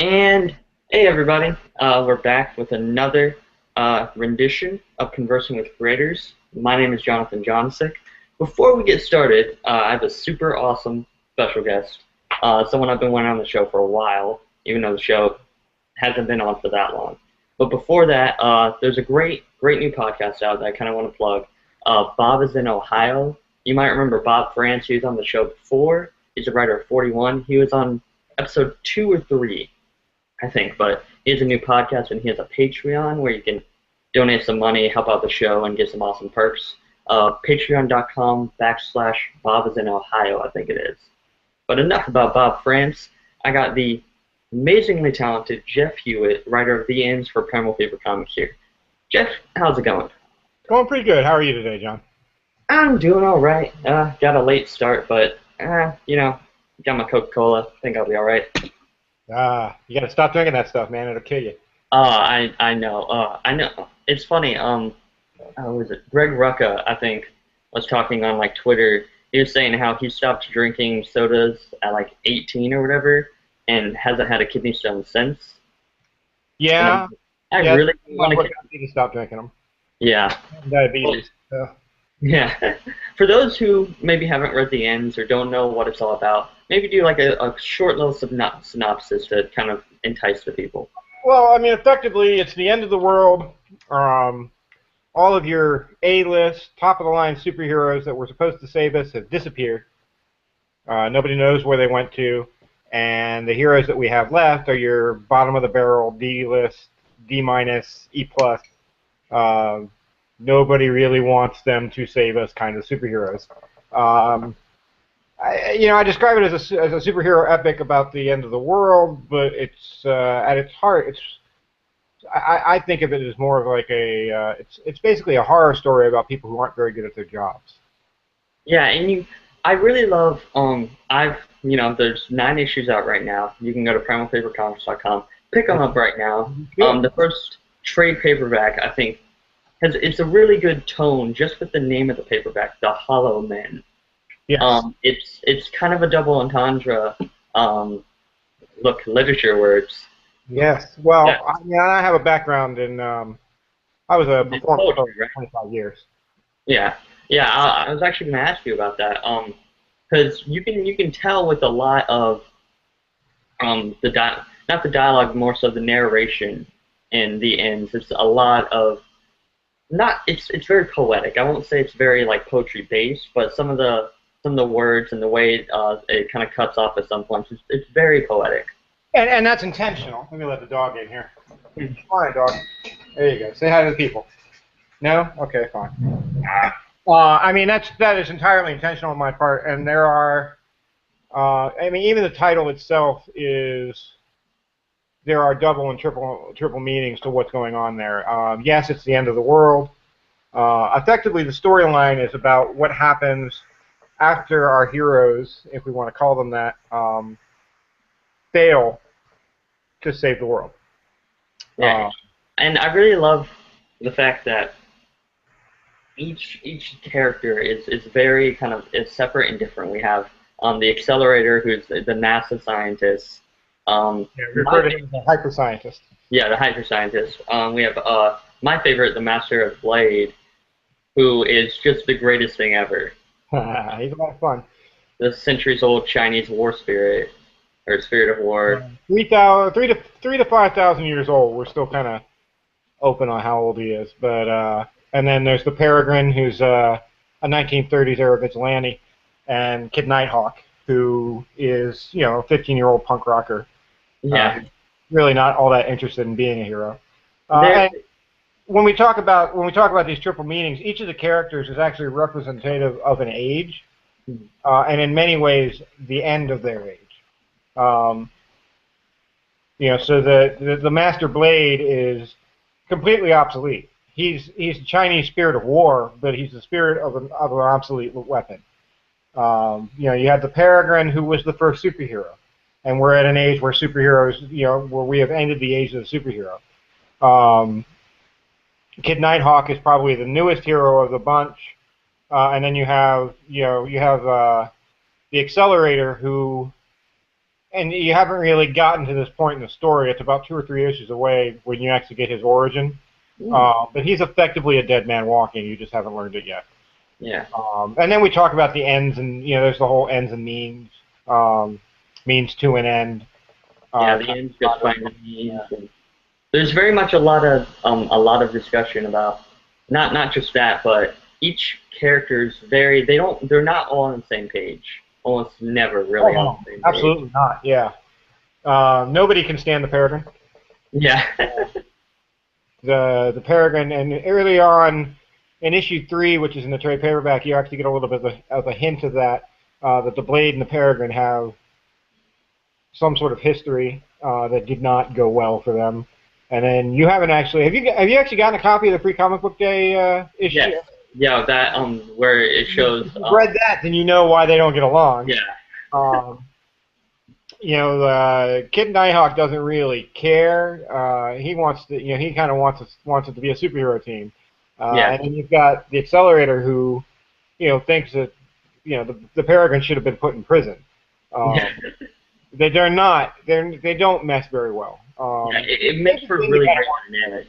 And hey, everybody, we're back with another rendition of Conversing with Creators. My name is Jonathan Johnsick. Before we get started, I have a super awesome special guest, someone I've been wanting on the show for a while, even though the show hasn't been on for that long. But before that, there's a great new podcast out that I kind of want to plug. Bob is in Ohio. You might remember Bob France. He was on the show before. He's a writer of 41. He was on episode 2 or 3. I think, but he has a new podcast and he has a Patreon where you can donate some money, help out the show, and get some awesome perks. Patreon.com/Bob is in Ohio, I think it is. But enough about Bob France. I got the amazingly talented Jeff Hewitt, writer of The Ends for Primal Fever Comics here. Jeff, how's it going? Going pretty good. How are you today, John? I'm doing all right. Got a late start, but, got my Coca-Cola. Think I'll be all right. You gotta stop drinking that stuff, man. It'll kill you. I know. I know. It's funny. Was it Greg Rucka? I think was talking on like Twitter. He was saying how he stopped drinking sodas at like 18 or whatever, and hasn't had a kidney stone since. Yeah. I really want to stop drinking them. Yeah. Diabetes. Yeah. For those who maybe haven't read The Ends or don't know what it's all about, maybe do like a short little synopsis to kind of entice the people. Well, I mean, effectively, it's the end of the world. All of your A-list, top-of-the-line superheroes that were supposed to save us have disappeared. Nobody knows where they went to. And the heroes that we have left are your bottom-of-the-barrel D-list, D-minus, E-plus. Nobody really wants them to save us kind of superheroes. I describe it as a superhero epic about the end of the world, but it's at its heart, I think of it as more of like it's basically a horror story about people who aren't very good at their jobs. Yeah, and I really love there's 9 issues out right now. You can go to primalfavorcomics.com, pick them up right now. The first trade paperback, I think, it's a really good tone just with the name of the paperback, The Hollow Men. Yes. It's kind of a double entendre. Literature words. Yes. Well, yeah. I have a background in. I was a performer for 25 years. Yeah. Yeah. I was actually going to ask you about that. Because you can tell with a lot of not the dialogue, more so the narration in The Ends. It's a lot of it's very poetic. I won't say it's very like poetry based, but some of the words and the way it kind of cuts off at some points, it's very poetic. And that's intentional. Let me let the dog in here. Come on, dog. There you go. Say hi to the people. No? Okay, fine. I mean, that is entirely intentional on my part, and there are. I mean, even the title itself there are double and triple meanings to what's going on there. Yes, it's the end of the world. Effectively, the storyline is about what happens after our heroes, if we want to call them that, fail to save the world. Yeah, and I really love the fact that each character is very kind of separate and different. We have the Accelerator, who's the NASA scientist. Referred to as a hyper scientist. Yeah, the hyper scientist. We have my favorite, the Master of Blade, who is just the greatest thing ever. He's a lot of fun. The centuries-old Chinese war spirit, or spirit of war. 3 to 5,000 years old. We're still kind of open on how old he is, but and then there's the Peregrine, who's a 1930s era vigilante, and Kid Nighthawk, who is a 15-year-old punk rocker. Yeah. Really not all that interested in being a hero. And when we talk about these triple meanings, each of the characters is actually representative of an age, and in many ways the end of their age. So the Master Blade is completely obsolete. He's the Chinese spirit of war, but he's the spirit of an obsolete weapon. You had the Peregrine, who was the first superhero, and we're at an age where superheroes, where we have ended the age of the superhero. Kid Nighthawk is probably the newest hero of the bunch, and then you have the Accelerator, who and you haven't really gotten to this point in the story. It's about 2 or 3 issues away when you actually get his origin. Mm. But he's effectively a dead man walking. You just haven't learned it yet. Yeah. And then we talk about the ends, and there's the whole ends and means to an end. Yeah, the end's just finding the means. And there's very much a lot of discussion about not just that, but each character's they're not all on the same page. Almost never really on the same page. Absolutely not. Yeah. Nobody can stand the Peregrine. Yeah. The Peregrine, and early on in issue 3, which is in the trade paperback, you actually get a little bit of a hint of that the Blade and the Peregrine have some sort of history that did not go well for them. And then you haven't actually have you actually gotten a copy of the Free Comic Book Day issue? Yes. Yeah, that where it shows. If you've read that, then you know why they don't get along. Yeah. Kid Nighthawk doesn't really care. He wants to, he kind of wants it to be a superhero team. Yeah. And then you've got the Accelerator who, thinks that, the Peregrine should have been put in prison. They're not. They don't mesh very well. Yeah, it makes for a really great dynamic.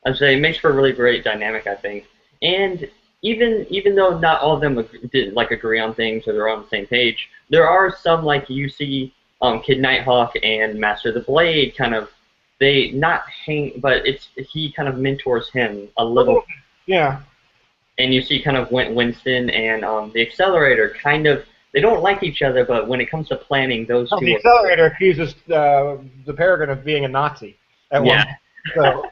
I'd say it makes for a really great dynamic, I think. And even though not all of them didn't agree on things or they're on the same page, there are some you see Kid Nighthawk and Master of the Blade kind of they not hang, but he kind of mentors him a little. Yeah. And you see kind of Winston and the Accelerator kind of. They don't like each other, but when it comes to planning, those two. The Accelerator accuses the Peregrine of being a Nazi at one point. So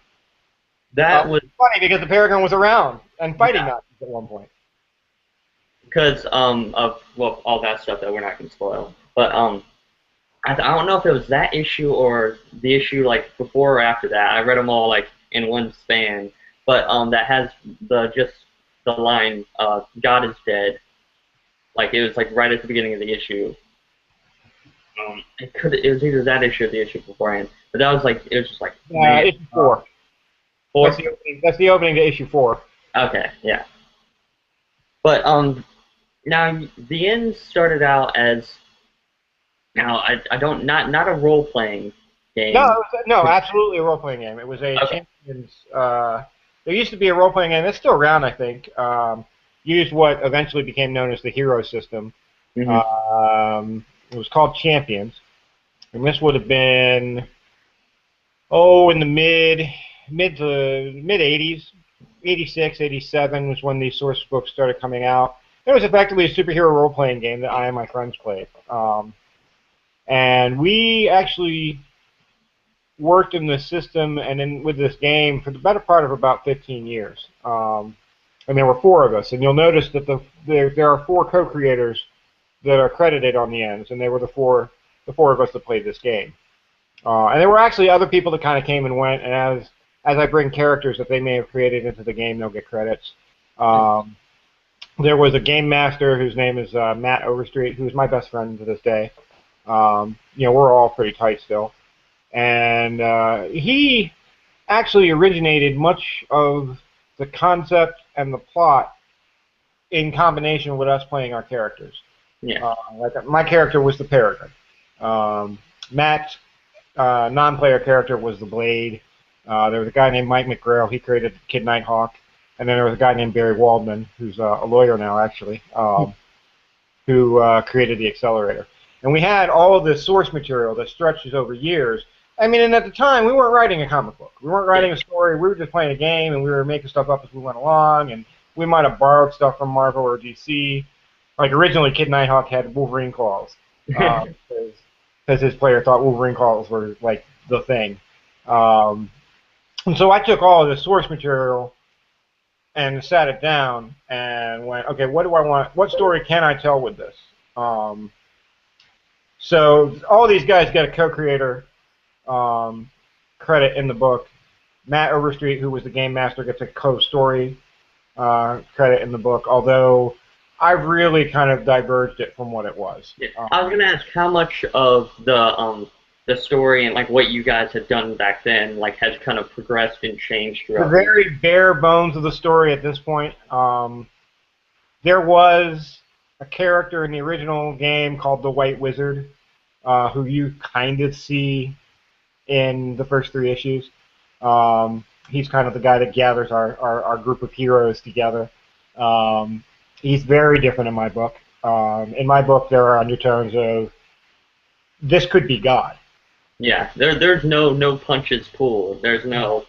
that was funny because the Peregrine was around and fighting Nazis at one point. Because of all that stuff that we're not going to spoil. But I don't know if it was that issue or the issue before or after that. I read them all in one span, but that has the line "God is dead." It was right at the beginning of the issue. It was either that issue or the issue beforehand. But that was it was just issue 4. 4? That's the opening to issue 4. Okay, yeah. But now the end started out as I don't not a role playing game. No, absolutely a role playing game. It was a Champions. There used to be a role playing game. It's still around, I think. Used what eventually became known as the Hero system. Mm-hmm. It was called Champions, and this would have been in the mid to mid 80s, 86, 87 was when these source books started coming out. It was effectively a superhero role playing game that I and my friends played, and we actually worked in this system and with this game for the better part of about 15 years. And there were 4 of us, and you'll notice that there are 4 co-creators that are credited on the ends, and they were the four of us that played this game. And there were actually other people that kind of came and went, and as I bring characters that they may have created into the game, they'll get credits. There was a game master whose name is Matt Overstreet, who's my best friend to this day. We're all pretty tight still. And he actually originated much of the concept and the plot in combination with us playing our characters. Yeah. My character was the Peregrine. Matt's non-player character was the Blade. There was a guy named Mike McGrail. He created Kid Nighthawk. And then there was a guy named Barry Waldman, who's a lawyer now, actually, who created the Accelerator. And we had all of this source material that stretches over years. I mean, and at the time, we weren't writing a comic book. We weren't writing a story. We were just playing a game, and we were making stuff up as we went along. And we might have borrowed stuff from Marvel or DC. Originally, Kid Nighthawk had Wolverine claws because his player thought Wolverine claws were the thing. And so I took all of this source material and sat it down and went, okay, what do I want? What story can I tell with this? So all these guys get a co-creator credit in the book. Matt Overstreet, who was the game master, gets a co-story credit in the book, although I've really kind of diverged it from what it was. Yeah. I was going to ask how much of the story and what you guys had done back then has kind of progressed and changed throughout. The very bare bones of the story at this point. There was a character in the original game called the White Wizard. who you kind of see in the first 3 issues. He's kind of the guy that gathers our group of heroes together. He's very different in my book. In my book, there are undertones of this could be God. Yeah, there's no punches pulled. There's no,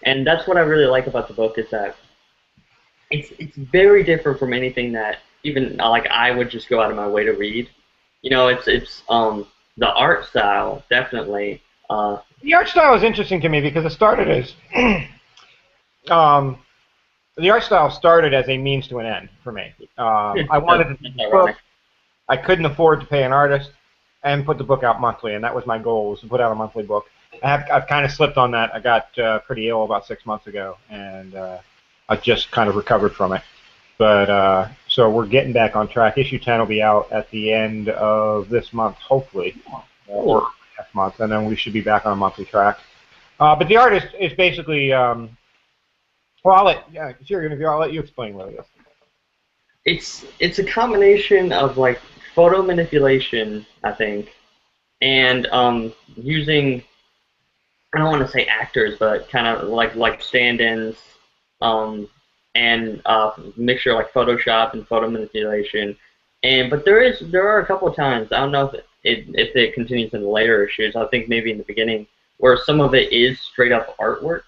and that's what I really like about the book is that it's very different from anything that even like I would just go out of my way to read. You know, it's the art style definitely. The art style is interesting to me because it started as the art style started as a means to an end for me. I wanted to do this book. I couldn't afford to pay an artist and put the book out monthly, and that was my goal, was to put out a monthly book. I've kind of slipped on that. I got pretty ill about 6 months ago, and I just kind of recovered from it. But so we're getting back on track. Issue 10 will be out at the end of this month, hopefully, or next month, and then we should be back on a monthly track. But the art is basically, well, I'll let you explain what it is. It's a combination of like photo manipulation, I think, and using, I don't want to say actors, but kind of like stand-ins, and mixture like Photoshop and photo manipulation. And but there are a couple of times, I don't know if it continues in the later issues. I think maybe in the beginning where some of it is straight up artwork.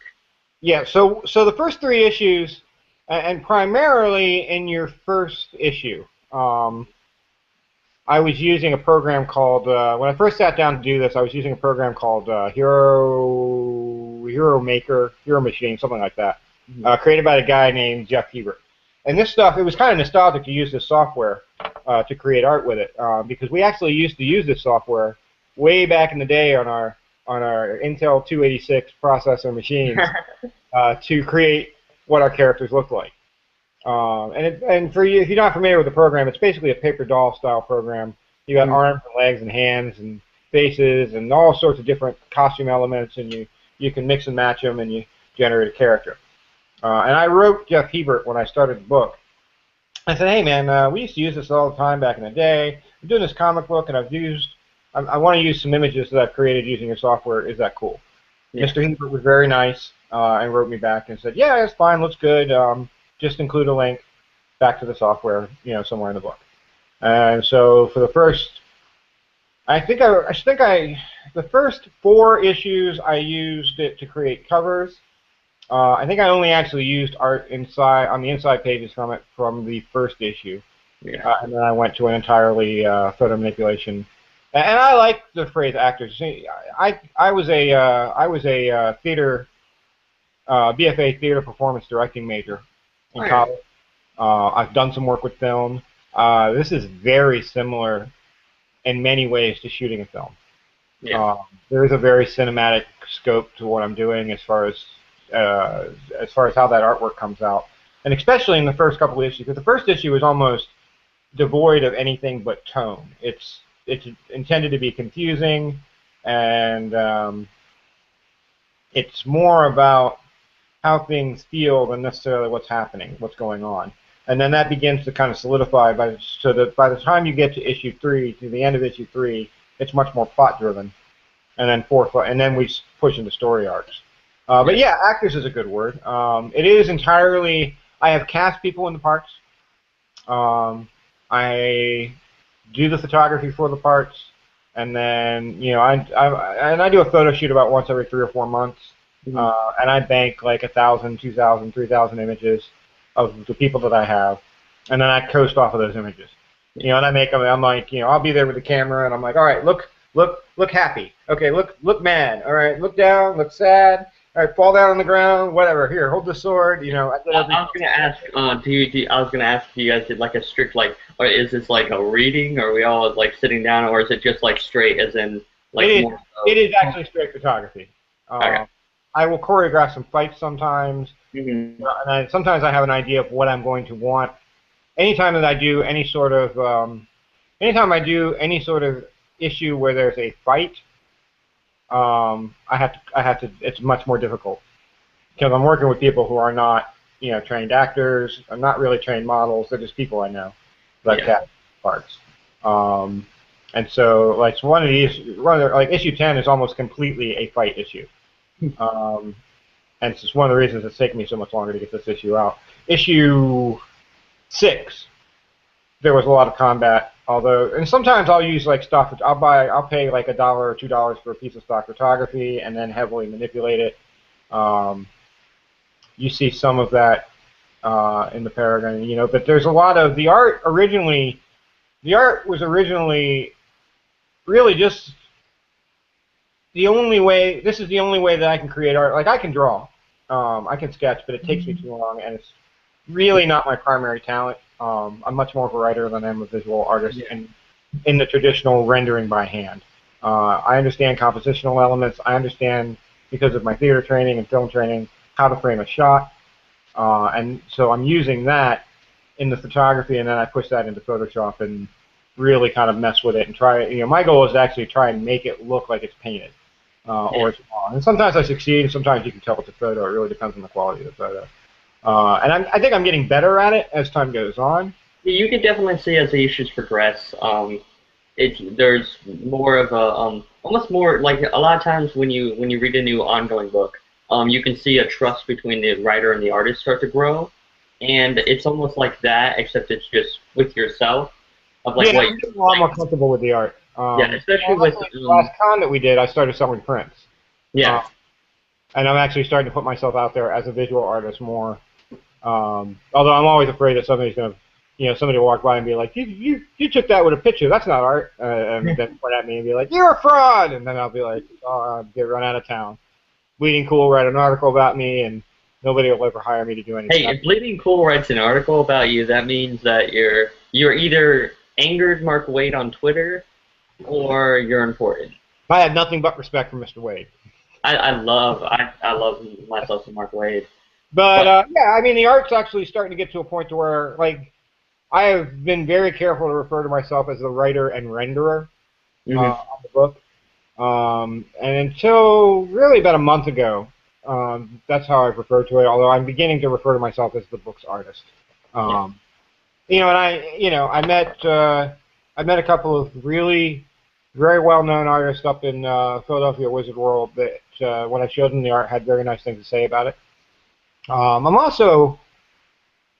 Yeah. So the first 3 issues, and primarily in your first issue, I was using a program called, when I first sat down to do this, I was using a program called Hero Maker, Hero Machine, something like that, created by a guy named Jeff Hewitt. And this stuff, it was kind of nostalgic to use this software to create art with it, because we actually used to use this software way back in the day on our Intel 286 processor machines to create what our characters looked like. And for you, if you're not familiar with the program, it's basically a paper doll style program. You got arms and legs and hands and faces and all sorts of different costume elements, and you can mix and match them, and you generate a character. And I wrote Jeff Hebert when I started the book. I said, hey man, we used to use this all the time back in the day. I'm doing this comic book, and I want to use some images that I've created using your software. Is that cool? Yeah. Mr. Hebert was very nice and wrote me back and said, yeah, it's fine, looks good. Just include a link back to the software, somewhere in the book. And so for the first, the first 4 issues I used it to create covers. I think I only actually used art on the inside pages from the first issue. Yeah. And then I went to an entirely photo manipulation. And I like the phrase actors. See, I was a theater BFA theater performance directing major in college. I've done some work with film. This is very similar in many ways to shooting a film. Yeah. There is a very cinematic scope to what I'm doing as far as how that artwork comes out, and especially in the first couple of issues, because the first issue is almost devoid of anything but tone. It's intended to be confusing, and it's more about how things feel than necessarily what's happening, what's going on. And then that begins to kind of solidify so that by the time you get to issue 3, to the end of issue 3, it's much more plot driven. And then we push into story arcs. But yeah, actors is a good word. It is entirely, I have cast people in the parts. I do the photography for the parts, and then I do a photo shoot about once every 3 or 4 months. And I bank like 1,000, 2,000, 3,000 images of the people that I have, and then I coast off of those images. And I make them. I'm like, I'll be there with the camera, and I'm like, all right, look happy. Okay, look mad. All right, look down, look sad. All right, fall down on the ground. Whatever. Here, hold the sword. I was gonna ask. I was gonna ask if you guys did like a strict or is this like a reading? Or are we all like sitting down, or is it just like straight, as in like? It is actually straight photography. Okay. I will choreograph some fights sometimes, and sometimes I have an idea of what I'm going to want. Anytime that I do any sort of, issue where there's a fight, I have to. It's much more difficult because I'm working with people who are not, trained actors, are not really trained models. They're just people I know, like cast parts. And so, like, so one of these, like issue 10 is almost completely a fight issue. And it's just one of the reasons it's taken me so much longer to get this issue out. Issue 6, there was a lot of combat, although, and sometimes I'll use like stock, I'll pay like $1 or $2 for a piece of stock photography and then heavily manipulate it. You see some of that in the Paragon, you know, but there's a lot of the art was originally really just the only way. This is the only way that I can create art. Like I can draw, I can sketch, but it takes me too long, and it's really not my primary talent. I'm much more of a writer than I'm a visual artist, and in the traditional rendering by hand. I understand compositional elements. I understand, because of my theater training and film training, how to frame a shot, and so I'm using that in the photography, and then I push that into Photoshop and really kind of mess with it and try. You know, my goal is to actually try and make it look like it's painted or it's drawn. And sometimes I succeed, and sometimes you can tell it's a photo. It really depends on the quality of the photo. And I think I'm getting better at it as time goes on. You can definitely see as the issues progress, there's more of a almost more like a lot of times when you read a new ongoing book, you can see a trust between the writer and the artist start to grow, and it's almost like that, except it's just with yourself of like what I'm getting a lot more comfortable with the art. especially with the last con that we did, I started selling prints. yeah. And I'm actually starting to put myself out there as a visual artist more. Although I'm always afraid that somebody's going to, you know, somebody will walk by and be like, you took that with a picture. That's not art. And then point at me and be like, you're a fraud. And then I'll be like, oh, I'll get run out of town. Bleeding Cool write an article about me, and nobody will ever hire me to do anything. Hey, if Bleeding Cool writes an article about you, that means that you're either angered Mark Waid on Twitter or you're important. I have nothing but respect for Mr. Wade. I love myself some Mark Waid. But yeah, I mean, the art's actually starting to get to a point to where, like, I have been very careful to refer to myself as the writer and renderer on the book. And until really about a month ago, that's how I've referred to it, although I'm beginning to refer to myself as the book's artist. You know, and I met a couple of really very well-known artists up in Philadelphia Wizard World that when I showed them the art had very nice things to say about it. I'm also,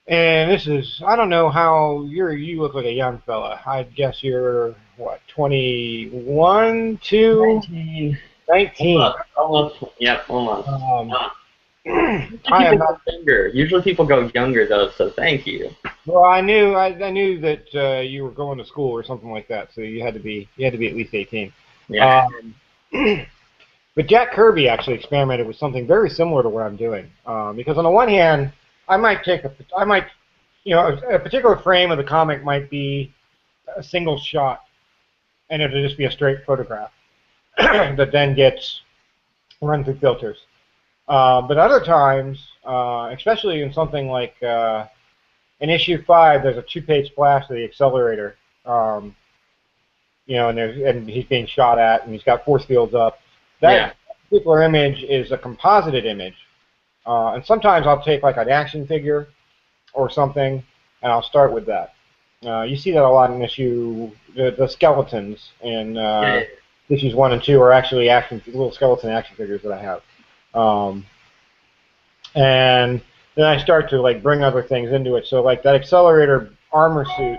and this is, I don't know how, you look like a young fella. I guess you're, what, 21, 2? 19. Almost. Yep, almost. I am not younger. Usually people go younger though, so thank you. Well, I knew that you were going to school or something like that, so you had to be at least 18. Yeah. But Jack Kirby actually experimented with something very similar to what I'm doing, because on the one hand, I might, you know, a particular frame of the comic might be a single shot, and it'll just be a straight photograph that then gets run through filters. But other times, especially in something like in issue 5, there's a 2-page splash of the accelerator, you know, and he's being shot at, and he's got force fields up. That particular image is a composited image, and sometimes I'll take like an action figure or something, and I'll start with that. You see that a lot in the skeletons in issues 1 and 2 are actually little skeleton action figures that I have. And then I start to like bring other things into it. So like that accelerator armor suit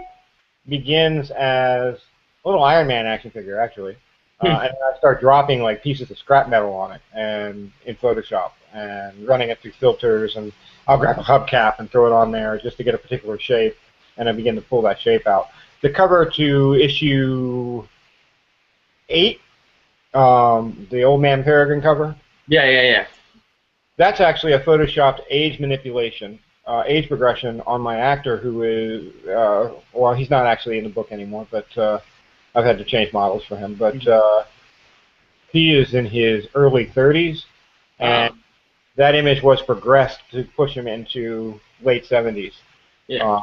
begins as a little Iron Man action figure actually. And I start dropping like pieces of scrap metal on it and in Photoshop and running it through filters, and I'll grab a hubcap and throw it on there just to get a particular shape, and I begin to pull that shape out. The cover to issue 8, the Old Man Peregrine cover. Yeah. That's actually a photoshopped age manipulation, age progression on my actor who is, well, he's not actually in the book anymore, but I've had to change models for him. But he is in his early 30s, and that image was progressed to push him into late 70s. Yeah.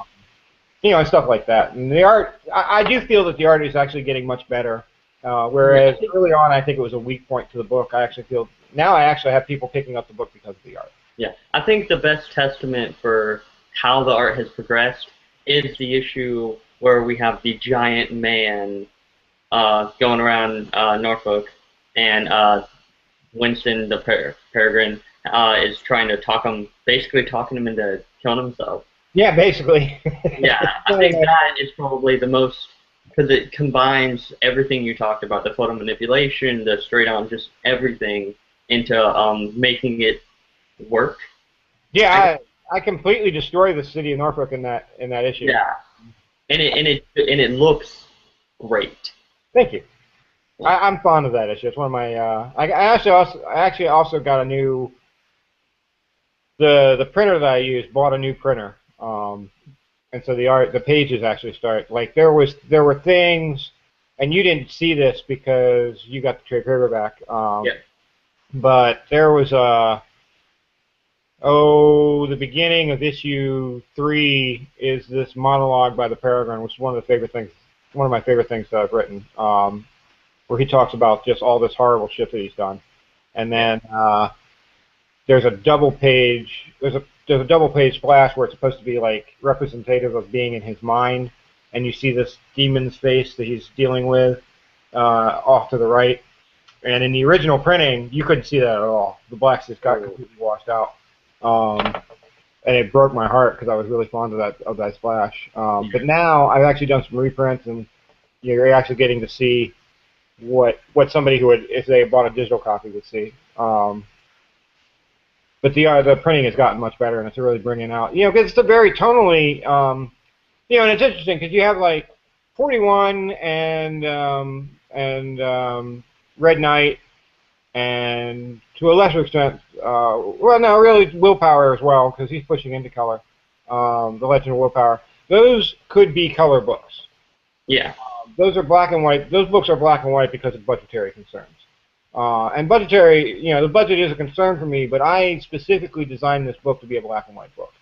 You know, and stuff like that. And the art, I do feel that the art is actually getting much better. Whereas early on, I think it was a weak point to the book. I actually feel now I actually have people picking up the book because of the art. Yeah, I think the best testament for how the art has progressed is the issue where we have the giant man going around Norfolk, and Winston the Peregrine is trying to basically talking him into killing himself. Yeah, basically. Yeah, I think that is probably the most, because it combines everything you talked about, the photo manipulation, the straight on, just everything into making it work. Yeah, I completely destroy the city of Norfolk in that issue. Yeah, and it looks great. Thank you. I'm fond of that issue. It's one of my. I actually also got a new. The printer that I use bought a new printer, and so the pages actually start like there were things, and you didn't see this because you got the trade paperback. Yeah. But there was the beginning of issue 3 is this monologue by the Peregrine, which is one of my favorite things that I've written. Where he talks about just all this horrible shit that he's done, and then there's a double page splash where it's supposed to be like representative of being in his mind, and you see this demon's face that he's dealing with off to the right, and in the original printing you couldn't see that at all. The blacks just got completely washed out, and it broke my heart because I was really fond of that splash. But now I've actually done some reprints, and you're actually getting to see what somebody who would, if they bought a digital copy, would see. But the printing has gotten much better, and it's really bringing out, because it's a very tonally, and it's interesting because you have like 41 and Red Knight, and to a lesser extent, well, no, really Willpower as well, because he's pushing into color. The Legend of Willpower. Those could be color books. Yeah. Those are black and white. Those books are black and white because of budgetary concerns. And budgetary, the budget is a concern for me, but I specifically designed this book to be a black and white book.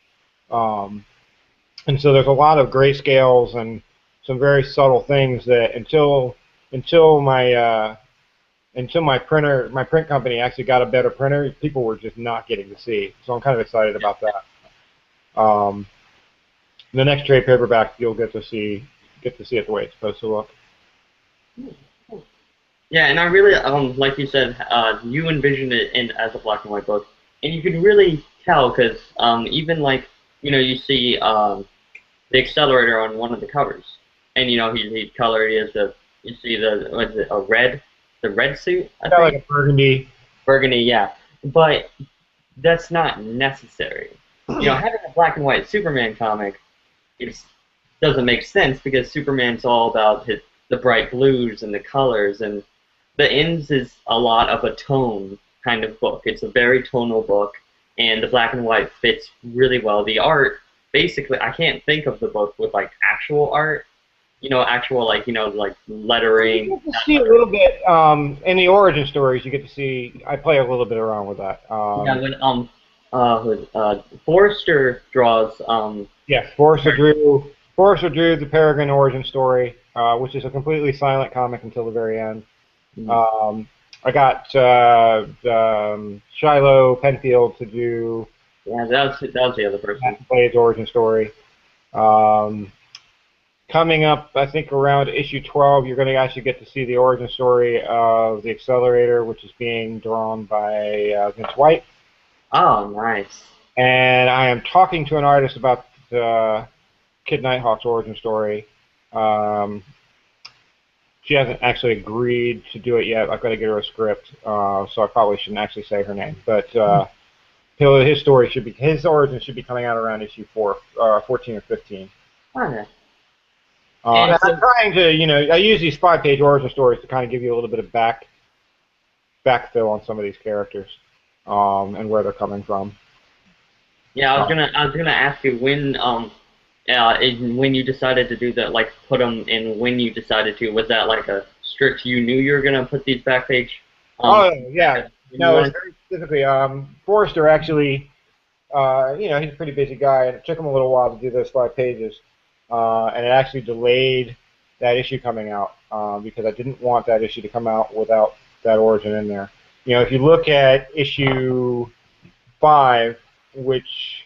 And so there's a lot of grayscales and some very subtle things that until my print company actually got a better printer, people were just not getting to see. So I'm kind of excited about that. The next trade paperback, you'll get to see it the way it's supposed to look. Yeah, and I really, like you said, you envisioned it as a black and white book, and you can really tell because even like, you see the accelerator on one of the covers, and he colored it as you see the red suit, I think? Like a burgundy. Burgundy, yeah, but that's not necessary. Having a black and white Superman comic, it doesn't make sense because Superman's all about the bright blues and the colors, and the Ends is a lot of a tone kind of book. It's a very tonal book, and the black and white fits really well. The art, basically, I can't think of the book with like actual art, actual like lettering. You get to see a little bit in the origin stories. You get to see. I play a little bit around with that. Yeah, when Forrester draws. Yeah, Forrester drew the Peregrine origin story, which is a completely silent comic until the very end. I got Shiloh Penfield to do. Yeah, that was the other person. Blade's origin story. Coming up, I think around issue 12, you're going to actually get to see the origin story of the Accelerator, which is being drawn by Vince White. Oh, nice. And I am talking to an artist about Kid Nighthawk's origin story. She hasn't actually agreed to do it yet. I've got to get her a script, so I probably shouldn't actually say her name. But his origin should be coming out around issue 14 or 15. Okay. And I'm trying to, I use these 5-page origin stories to kind of give you a little bit of backfill on some of these characters, and where they're coming from. Yeah, I was gonna ask you when you decided to do that, like put them in when you decided to. Was that like a strict? You knew you were gonna put these back page. Oh yeah, no, it's very specifically. Forrester actually, he's a pretty busy guy, and it took him a little while to do those 5 pages. And it actually delayed that issue coming out because I didn't want that issue to come out without that origin in there. If you look at issue 5, which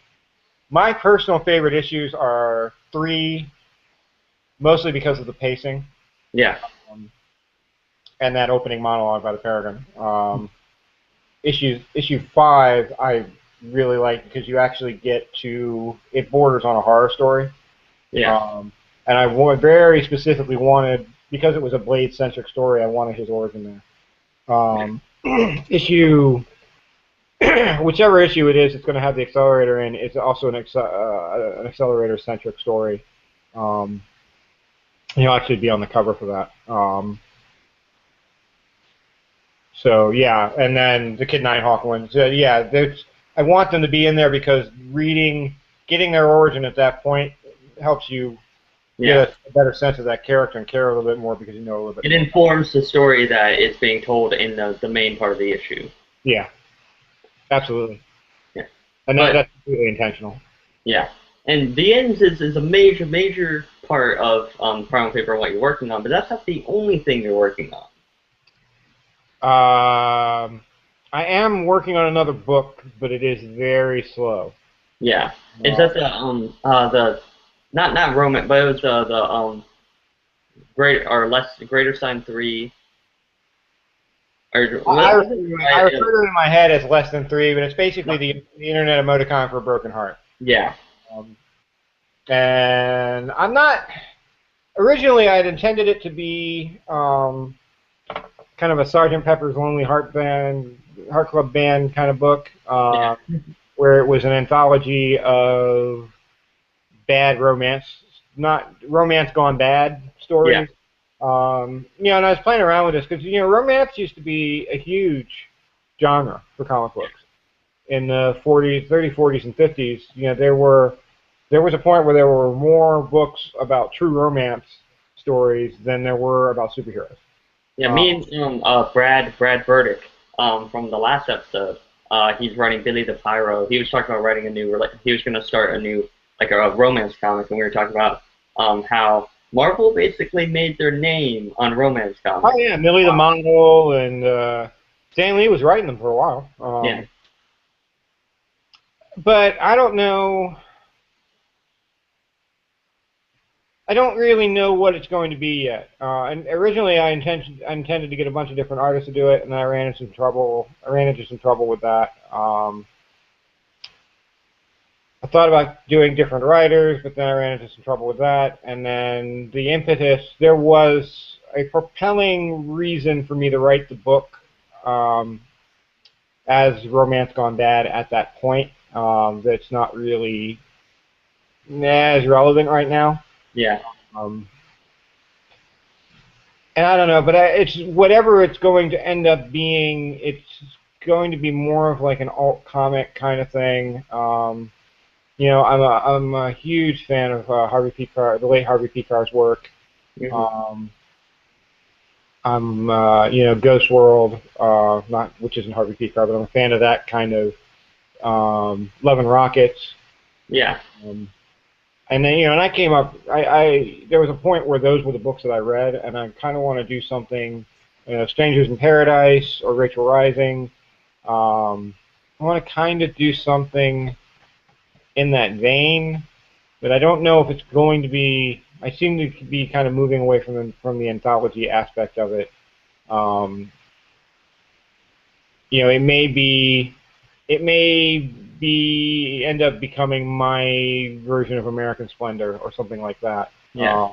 my personal favorite issues are 3, mostly because of the pacing. Yeah. Um, and that opening monologue by the Peregrine. Issue 5, I really like because you actually get to it borders on a horror story. Yeah. And I very specifically wanted, because it was a Blade centric story, I wanted his origin there. Issue whichever issue it is, it's going to have the accelerator in. It's also an accelerator centric story. Um, he'll actually be on the cover for that. So yeah, and then the Kid Nighthawk ones. Yeah, I want them to be in there because getting their origin at that point helps you Yeah. get a better sense of that character and care a little bit more because you know a little bit It more. informs the story that is being told in the main part of the issue. Yeah, absolutely. Yeah. And But that's completely intentional. yeah. And the ends is a major part of Primal Paper and what you're working on, but that's not the only thing you're working on. I am working on another book, but it is very slow. Yeah. Is that the not Roman, but it was the greater sign 3 or I what was refer it? I refer to it in my head as less than 3, but it's basically the internet emoticon for a broken heart. Yeah. Um, and I'm not. Originally, I had intended it to be kind of a Sergeant Pepper's Lonely Heart Heart Club Band kind of book, Yeah. where it was an anthology of bad romance, not romance gone bad Yeah. stories. And I was playing around with this because romance used to be a huge genre for comic books in the 40s, 30s, 40s, and 50s. There was a point where there were more books about true romance stories than there were about superheroes. Yeah, me and Brad Burdick from the last episode, he's writing Billy the Pyro. He was talking about writing he was going to start a new like a romance comic, and we were talking about how Marvel basically made their name on romance Oh comics. yeah, Millie the Mongol and Stan Lee was writing them for a while. Yeah, But I don't know. I don't really know what it's going to be yet. And originally, I intended to get a bunch of different artists to do it, and I ran into some trouble. I ran into some trouble with that. I thought about doing different writers, but then I ran into some trouble with that. And then the impetus, there was a propelling reason for me to write the book um, as Romance Gone Bad at that point. That's not really as relevant right now. yeah, Um, and I don't know, but it's whatever it's going to end up being. It's going to be more of like an alt comic kind of thing. I'm a huge fan of Harvey P. Carr, the late Harvey P. Carr's work. hmm Um, I'm Ghost World, not which isn't Harvey P. Carr, but I'm a fan of that kind of Love and Rockets. yeah, Um, and then and I came up. There was a point where those were the books that I read, and I kind of want to do something, Strangers in Paradise or Rachel Rising. I want to kind of do something in that vein, but I don't know if it's going to be. I seem to be kind of moving away from the anthology aspect of it. Um, it may be end up becoming my version of American Splendor or something like that. yeah,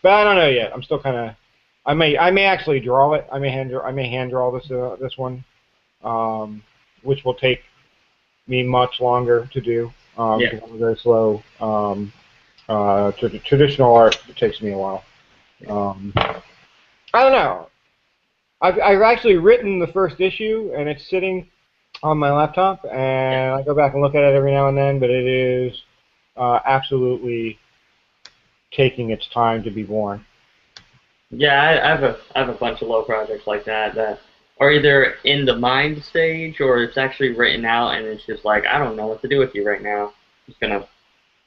But I don't know yet. I'm still kind of. I may actually draw it. I may hand draw this one, which will take me much longer to do yeah, because I'm very slow. Traditional art takes me a while. Um, I don't know. I've actually written the first issue, and it's sitting on my laptop, yeah. and I go back and look at it every now and then, but it is absolutely taking its time to be born. Yeah, I have a bunch of low projects like that are either in the mind stage or it's actually written out and it's just like I don't know what to do with you right now. Just gonna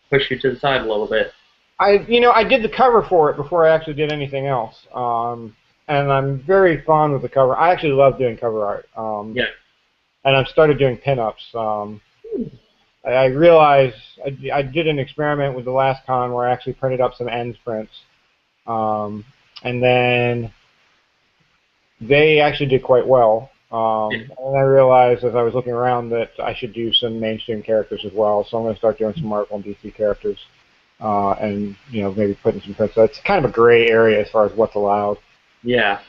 push you to the side a little bit. I did the cover for it before I actually did anything else, and I'm very fond of the cover. I actually love doing cover art, Yeah, and I've started doing pinups. I realized I did an experiment with the last con where I actually printed up some ends prints, and then they actually did quite well. Yeah. And I realized as I was looking around that I should do some mainstream characters as well. So I'm going to start doing some Marvel and DC characters, and maybe putting some prints. So it's kind of a gray area as far as what's allowed. Yeah.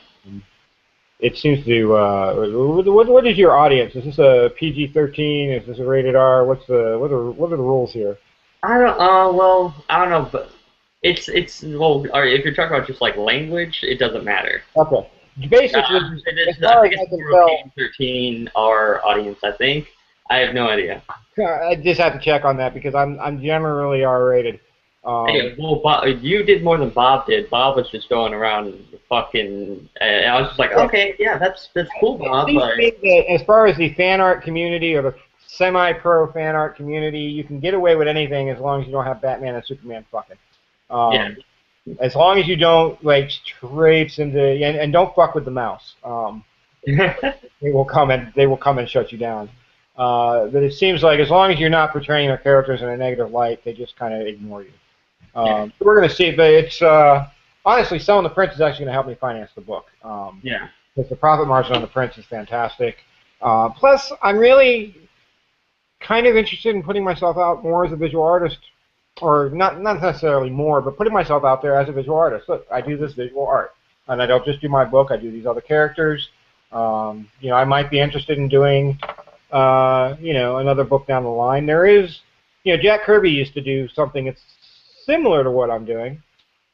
It seems to. What is your audience? Is this a PG-13? Is this a rated R? What are the rules here? I don't. Well, I don't know, but well. If you're talking about just like language, it doesn't matter. Okay. Basically, as I far as think I it's can more tell, PG-13 our audience. I think. I have no idea. I just have to check on that because I'm generally R rated. Hey, well, Bob, you did more than Bob did. Bob was just going around fucking. And I was just like, okay, yeah, that's cool, Bob. But As far as the fan art community or the semi-pro fan art community, you can get away with anything as long as you don't have Batman and Superman fucking. yeah, As long as you don't like traipse into and don't fuck with the mouse. They will come and shut you down. But it seems like as long as you're not portraying their characters in a negative light, they just kind of ignore you. yeah, We're going to see, but it's honestly selling the prints is actually going to help me finance the book. yeah, Because the profit margin on the prints is fantastic. Plus, I'm really kind of interested in putting myself out more as a visual artist, or not necessarily more, but putting myself out there as a visual artist. Look, I do this visual art, and I don't just do my book. I do these other characters. I might be interested in doing, another book down the line. There is, Jack Kirby used to do something that's similar to what I'm doing.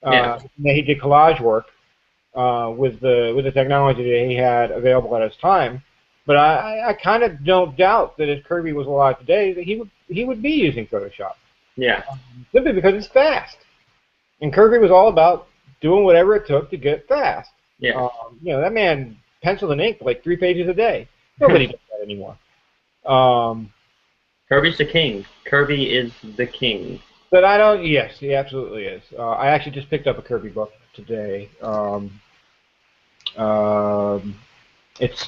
yeah, He did collage work with the technology that he had available at his time. But I kind of don't doubt that if Kirby was alive today, that he would be using Photoshop. yeah, Simply because it's fast. And Kirby was all about doing whatever it took to get fast. yeah. That man penciled and ink like 3 pages a day. Nobody does that anymore. Kirby's the king. Kirby is the king. But I don't. Yes, he absolutely is. I actually just picked up a Kirby book today. It's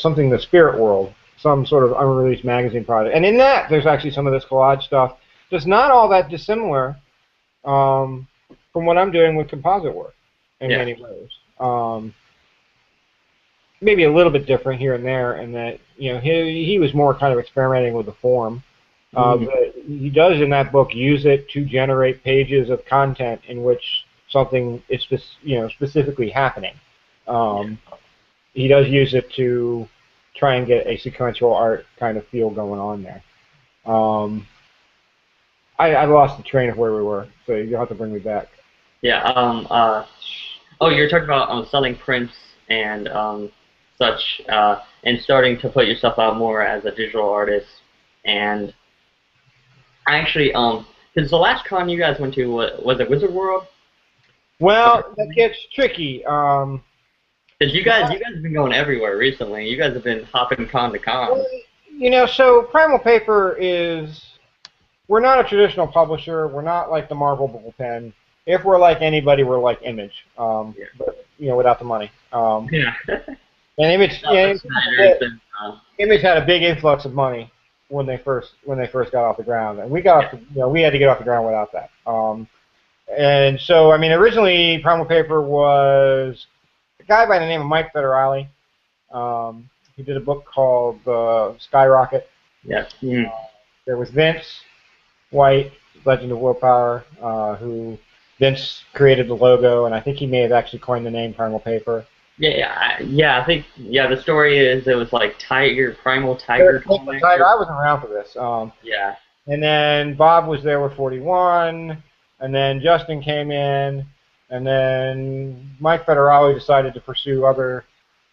something the Spirit World, some sort of unreleased magazine product, and in that there's actually some of this collage stuff. That's not all that dissimilar from what I'm doing with composite work in Yeah. many ways. Maybe a little bit different here and there, in that he was more kind of experimenting with the form. But he does in that book use it to generate pages of content in which something is specifically happening. He does use it to try and get a sequential art kind of feel going on there. I lost the train of where we were, so you'll have to bring me back. Yeah. Oh, you're talking about selling prints and such, and starting to put yourself out more as a digital artist. And actually, because the last con you guys went to was it Wizard World? Well, that gets tricky. Because you guys have been going everywhere recently. You guys have been hopping con to con. So Primal Paper is. We're not a traditional publisher. We're not like the Marvel bullpen. If we're like anybody, we're like Image, but without the money. Yeah. And Image, Image had a big influx of money when they first got off the ground, and we had to get off the ground without that. And so, I mean, originally Primal Paper was a guy by the name of Mike Federale. He did a book called Skyrocket. Yeah. There was Vince White, Legend of Willpower, who Vince created the logo, and I think he may have actually coined the name Primal Paper. I think the story is it was like Primal Tiger. I wasn't around for this. Yeah. And then Bob was there with 41, and then Justin came in, and then Mike Federale decided to pursue other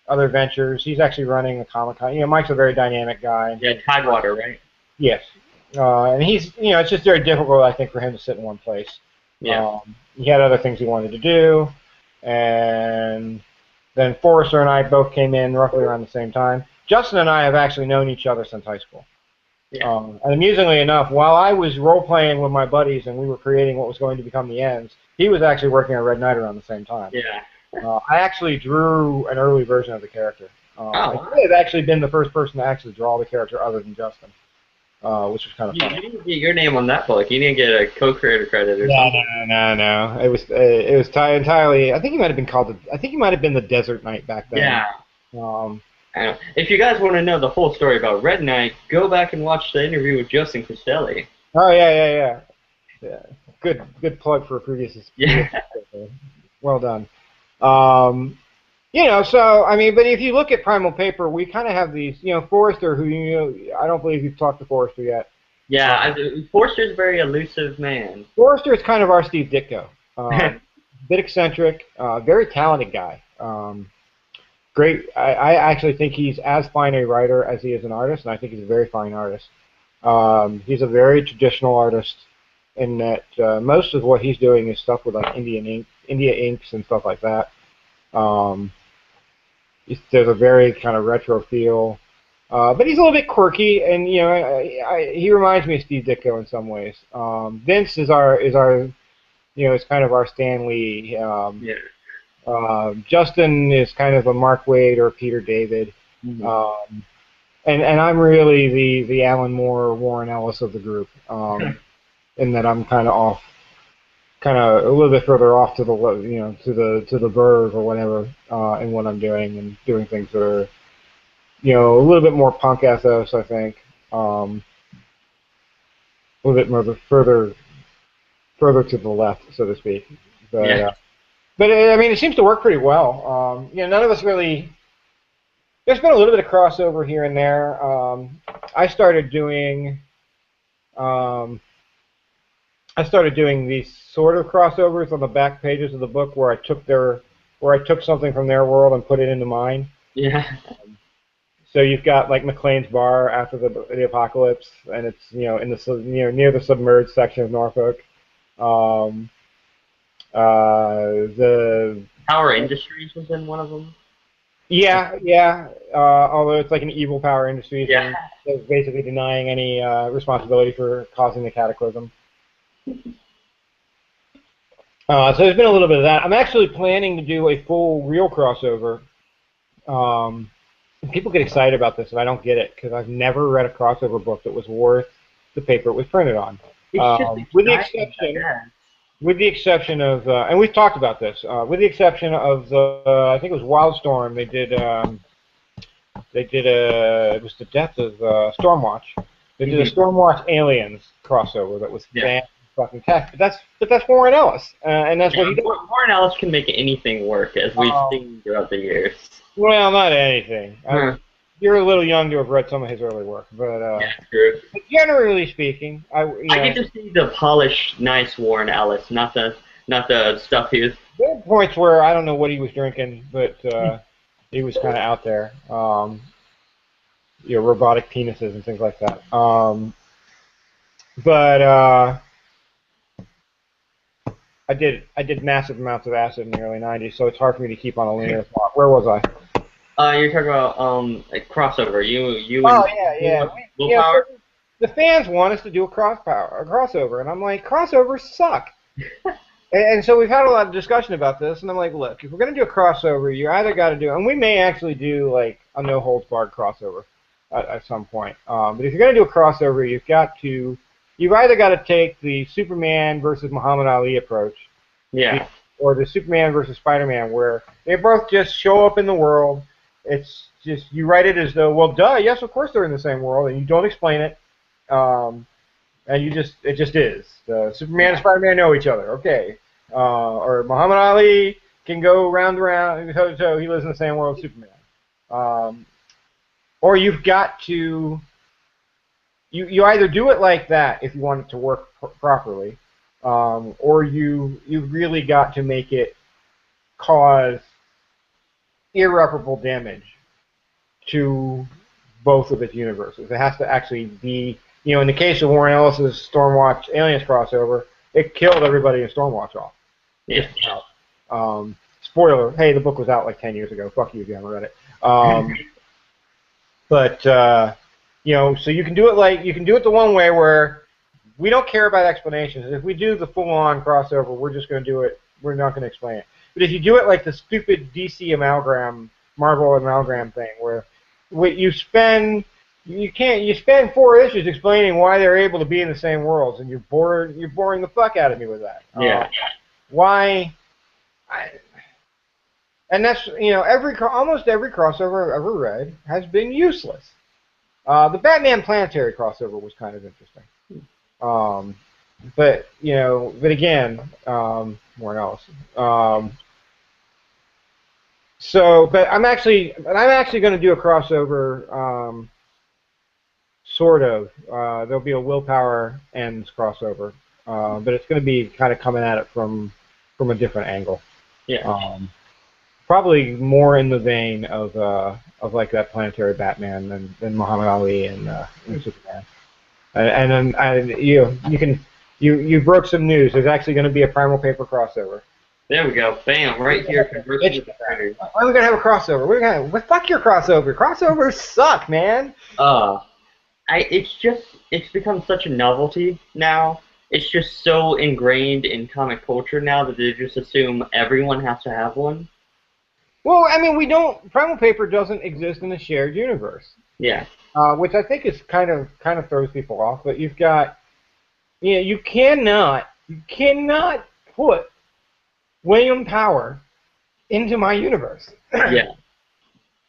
ventures. He's actually running a Comic-Con. Mike's a very dynamic guy. Yeah, Tidewater, right? Yes. And he's, it's just very difficult, I think, for him to sit in one place. Yeah. He had other things he wanted to do, and then Forrester and I both came in roughly around the same time. Justin and I have actually known each other since high school. Yeah. And amusingly enough, while I was role-playing with my buddies and we were creating what was going to become the Ends, he was actually working on Red Knight around the same time. Yeah. I actually drew an early version of the character. I may have actually been the first person to actually draw the character other than Justin. which was kind of You funny. didn't get your name on that book. You didn't get a co-creator credit or No, something. no, no, no. It was entirely. I think he might have been called. I think he might have been the Desert Knight back then. Yeah. Um, I know. If you guys want to know the whole story about Red Knight, go back and watch the interview with Justin Castelli. oh yeah. Good plug for a previous. Yeah. Well done. Um, so I mean, but if you look at Primal Paper, we kind of have these, Forrester, who I don't believe you've talked to Forrester yet. Yeah, Forster's a very elusive man. Forrester is kind of our Steve Ditko. Bit eccentric, very talented guy. Great. I actually think he's as fine a writer as he is an artist, and I think he's a very fine artist. He's a very traditional artist in that most of what he's doing is stuff with like India inks and stuff like that. Um, there's a very kind of retro feel, but he's a little bit quirky, and he reminds me of Steve Ditko in some ways. Vince is kind of our Stan Lee. Yeah. Justin is kind of a Mark Waid or Peter David. Mhm. And I'm really the Alan Moore, Warren Ellis of the group, in that I'm kind of off, kind of a little bit further off to the to the Verve or whatever in what I'm doing, and doing things that are a little bit more punk ethos, I think, a little bit more further to the left, so to speak. But Yeah. but I mean, it seems to work pretty well. None of us really. There's been a little bit of crossover here and there. I started doing these sort of crossovers on the back pages of the book where I took something from their world and put it into mine. Yeah. So you've got like McLean's Bar after the apocalypse, and it's in the near the submerged section of Norfolk. Um, the Power Industries was in one of them. Yeah. Although it's like an evil Power Industries Yeah. thing, that's basically denying any responsibility for causing the cataclysm. So there's been a little bit of that. I'm actually planning to do a full real crossover. People get excited about this, and I don't get it because I've never read a crossover book that was worth the paper it was printed on. It's just With the exciting, I exception, guess. with the exception of, and we've talked about this, with the exception of I think it was Wildstorm. It was the death of Stormwatch. They did a Stormwatch Aliens crossover that was fucking tastic. But that's Warren Ellis, and that's what he does. Warren Ellis can make anything work, as we've seen throughout the years. Well, not anything. Huh. You're a little young to have read some of his early work, but Yeah, true. generally speaking, I get to see the polished, nice Warren Ellis, not the stuff he was. there are points where I don't know what he was drinking, but he was kind of out there. Robotic penises and things like that. But I did massive amounts of acid in the early '90s, so it's hard for me to keep on a linear thought. Where was I? You're talking about a crossover. You. Oh and yeah. Willpower. So the fans want us to do a crossover, and I'm like, crossovers suck. And so we've had a lot of discussion about this, and I'm like, look, if we're going to do a crossover, you either got to do, and we may actually do like a no holds barred crossover at some point. But if you're going to do a crossover, you've either got to take the Superman versus Muhammad Ali approach, Yeah. or the Superman versus Spider-Man, where they both just show up in the world. It's just you write it as though, well, duh, yes, of course they're in the same world, and you don't explain it, and it just is. Superman and Spider-Man know each other, okay. Or Muhammad Ali can go round and round, so he lives in the same world as Superman. Or you've got to, you either do it like that if you want it to work properly, or you've really got to make it cause irreparable damage to both of its universes. It has to actually be, in the case of Warren Ellis's Stormwatch Aliens crossover, it killed everybody in Stormwatch off. Yeah. Spoiler, hey, the book was out like 10 years ago. Fuck you if you haven't read it. But so you can do it the one way where we don't care about explanations. If we do the full-on crossover, we're just going to do it. We're not going to explain it. But if you do it like the stupid DC amalgam, Marvel amalgam thing, where you spend You can't. You spend 4 issues explaining why they're able to be in the same worlds, and you're bored. You're boring the fuck out of me with that. Yeah. Why? I, and that's almost every crossover I've ever read has been useless. The Batman Planetary crossover was kind of interesting. But again, more else. But I'm actually going to do a crossover. Sort of. There'll be a Willpower Ends crossover, but it's going to be kind of coming at it from a different angle. Yeah. Probably more in the vein of like that Planetary Batman than Muhammad Ali and Superman. And then you broke some news. There's actually going to be a Primal Paper crossover. There we go. Bam! Right here. Conversing with Graders. Why are we gonna have a crossover? Fuck your crossover. Crossovers suck, man. It's become such a novelty now. It's just so ingrained in comic culture now that they just assume everyone has to have one. Well, I mean, Primal Paper doesn't exist in a shared universe. Yeah. Which I think is kind of throws people off. But you've got, you cannot put William Power into my universe. Yeah.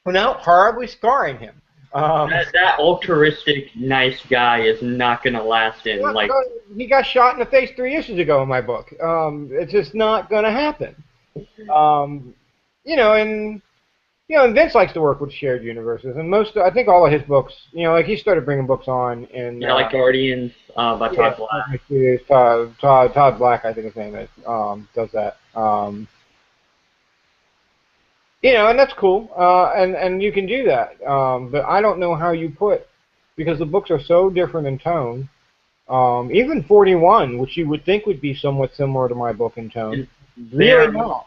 Without horribly scarring him. That altruistic, nice guy is not going to last in, like... He got shot in the face 3 issues ago in my book. It's just not going to happen. And Vince likes to work with shared universes, and I think all of his books, like he started bringing books on in... Yeah, like Guardians by Todd Black. Todd Black, I think his name is, does that. And that's cool, and you can do that. But I don't know how you because the books are so different in tone. Even 41, which you would think would be somewhat similar to my book in tone, really not.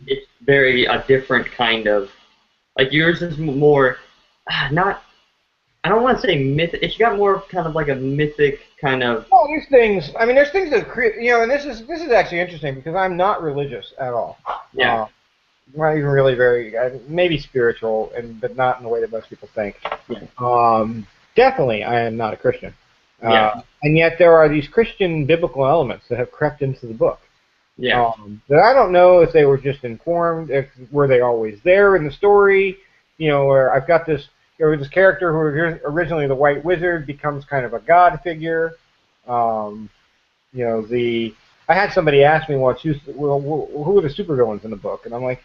It's very a different kind of, like yours is more, not, I don't want to say myth. It's got more kind of like a mythic kind of. Well, there's things that create, and this is actually interesting because I'm not religious at all. Yeah. Not even really very, maybe spiritual, but not in the way that most people think. Yeah. Definitely, I am not a Christian. Yeah. And yet there are these Christian biblical elements that have crept into the book. Yeah. That I don't know if they were just informed, were they always there in the story, where I've got this, this character who was originally the White Wizard becomes kind of a god figure. I had somebody ask me once, who are the supervillains in the book? And I'm like,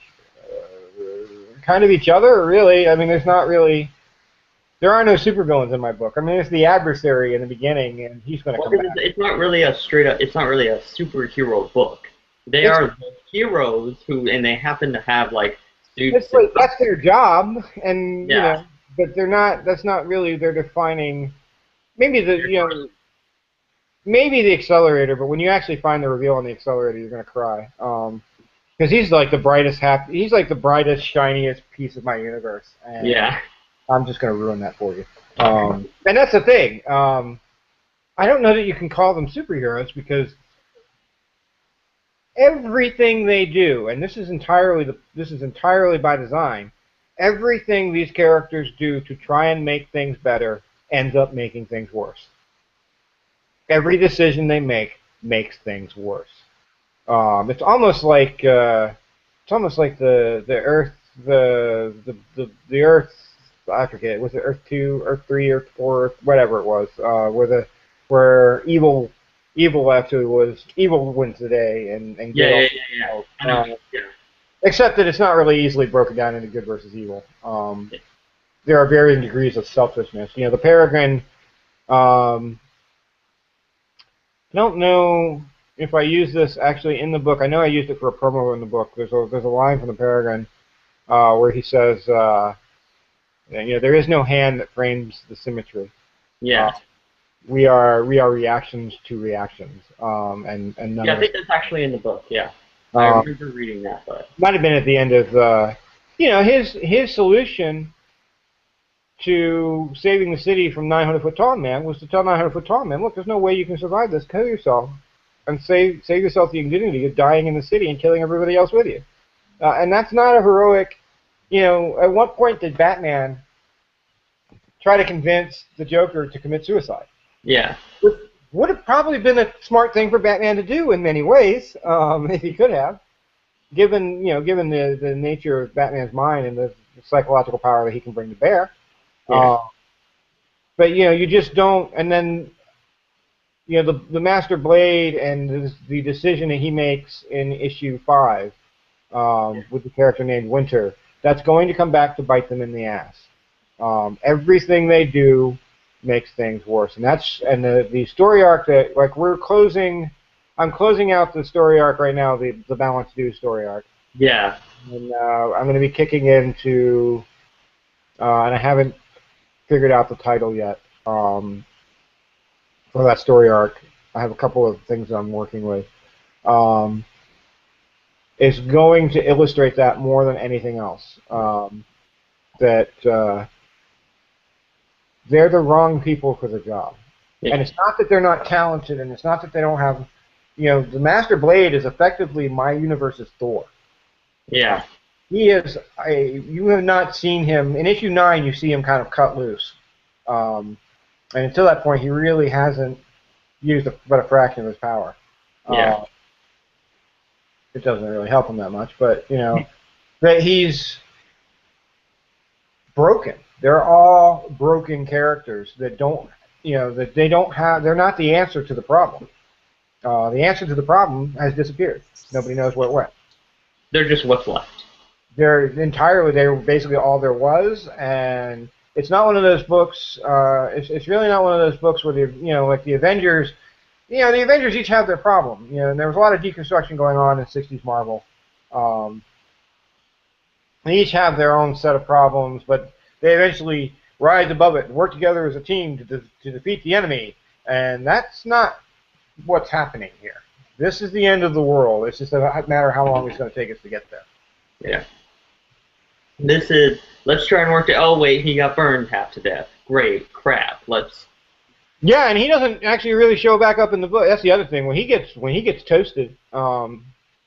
kind of each other, really. I mean, there are no supervillains in my book. I mean, it's the adversary in the beginning, and he's going to come back. It's not really a superhero book. They are heroes and they happen to have like suits. That's their job, and but they're not. That's not really their defining. Maybe maybe the Accelerator, but when you actually find the reveal on the Accelerator, you're going to cry. Because he's like the brightest, shiniest piece of my universe. And yeah. I'm just going to ruin that for you. And that's the thing. I don't know that you can call them superheroes because everything they do, and this is entirely by design, everything these characters do to try and make things better ends up making things worse. Every decision they make makes things worse. It's almost like the Earth, the Earth. I forget. Was it Earth 2, Earth 3, Earth 4, whatever it was? Where evil actually was evil wins the day and yeah. Except that it's not really easily broken down into good versus evil. There are varying degrees of selfishness. The Peregrine. I don't know if I use this actually in the book. I know I used it for a promo in the book. There's a line from the Peregrine where he says, there is no hand that frames the symmetry. Yeah. We are reactions to reactions. And none I think that's actually in the book. Yeah. I remember reading that, but might have been at the end of his solution to saving the city from 900-foot tall man was to tell 900-foot tall man, look, there's no way you can survive this. Kill yourself and save yourself the indignity of dying in the city and killing everybody else with you. And that's not a heroic. At what point did Batman try to convince the Joker to commit suicide. Yeah. Which would have probably been a smart thing for Batman to do in many ways, if he could have, given the nature of Batman's mind and the psychological power that he can bring to bear. Yeah. But you just don't. And then the Master Blade and the decision that he makes in issue 5 with the character named Winter, that's going to come back to bite them in the ass. Everything they do makes things worse, and the story arc that I'm closing out the story arc right now, the Balance Due story arc. Yeah. And I'm going to be kicking into, and I haven't figured out the title yet for that story arc. I have a couple of things I'm working with. It's going to illustrate that more than anything else. That they're the wrong people for the job. Yeah. And it's not that they're not talented, and it's not that they don't have, the Master Blade is effectively my universe's Thor. Yeah. He is you have not seen him, in issue 9 you see him kind of cut loose. And until that point he really hasn't used but a fraction of his power. Yeah. It doesn't really help him that much, but, that he's broken. They're all broken characters that don't, that they don't have, they're not the answer to the problem. The answer to the problem has disappeared. Nobody knows where it went. They're just what's left. They were basically all there was, and it's not one of those books, it's really not one of those books where like the Avengers, the Avengers each have their problem, and there was a lot of deconstruction going on in 60s Marvel. They each have their own set of problems, but they eventually rise above it and work together as a team to defeat the enemy, and that's not what's happening here. This is the end of the world. It's just a matter of how long it's going to take us to get there. Yeah. This is, let's try and work it. Oh, wait, he got burned half to death. Great. Crap. Let's... Yeah, and he doesn't actually really show back up in the book. That's the other thing. When he gets toasted, you're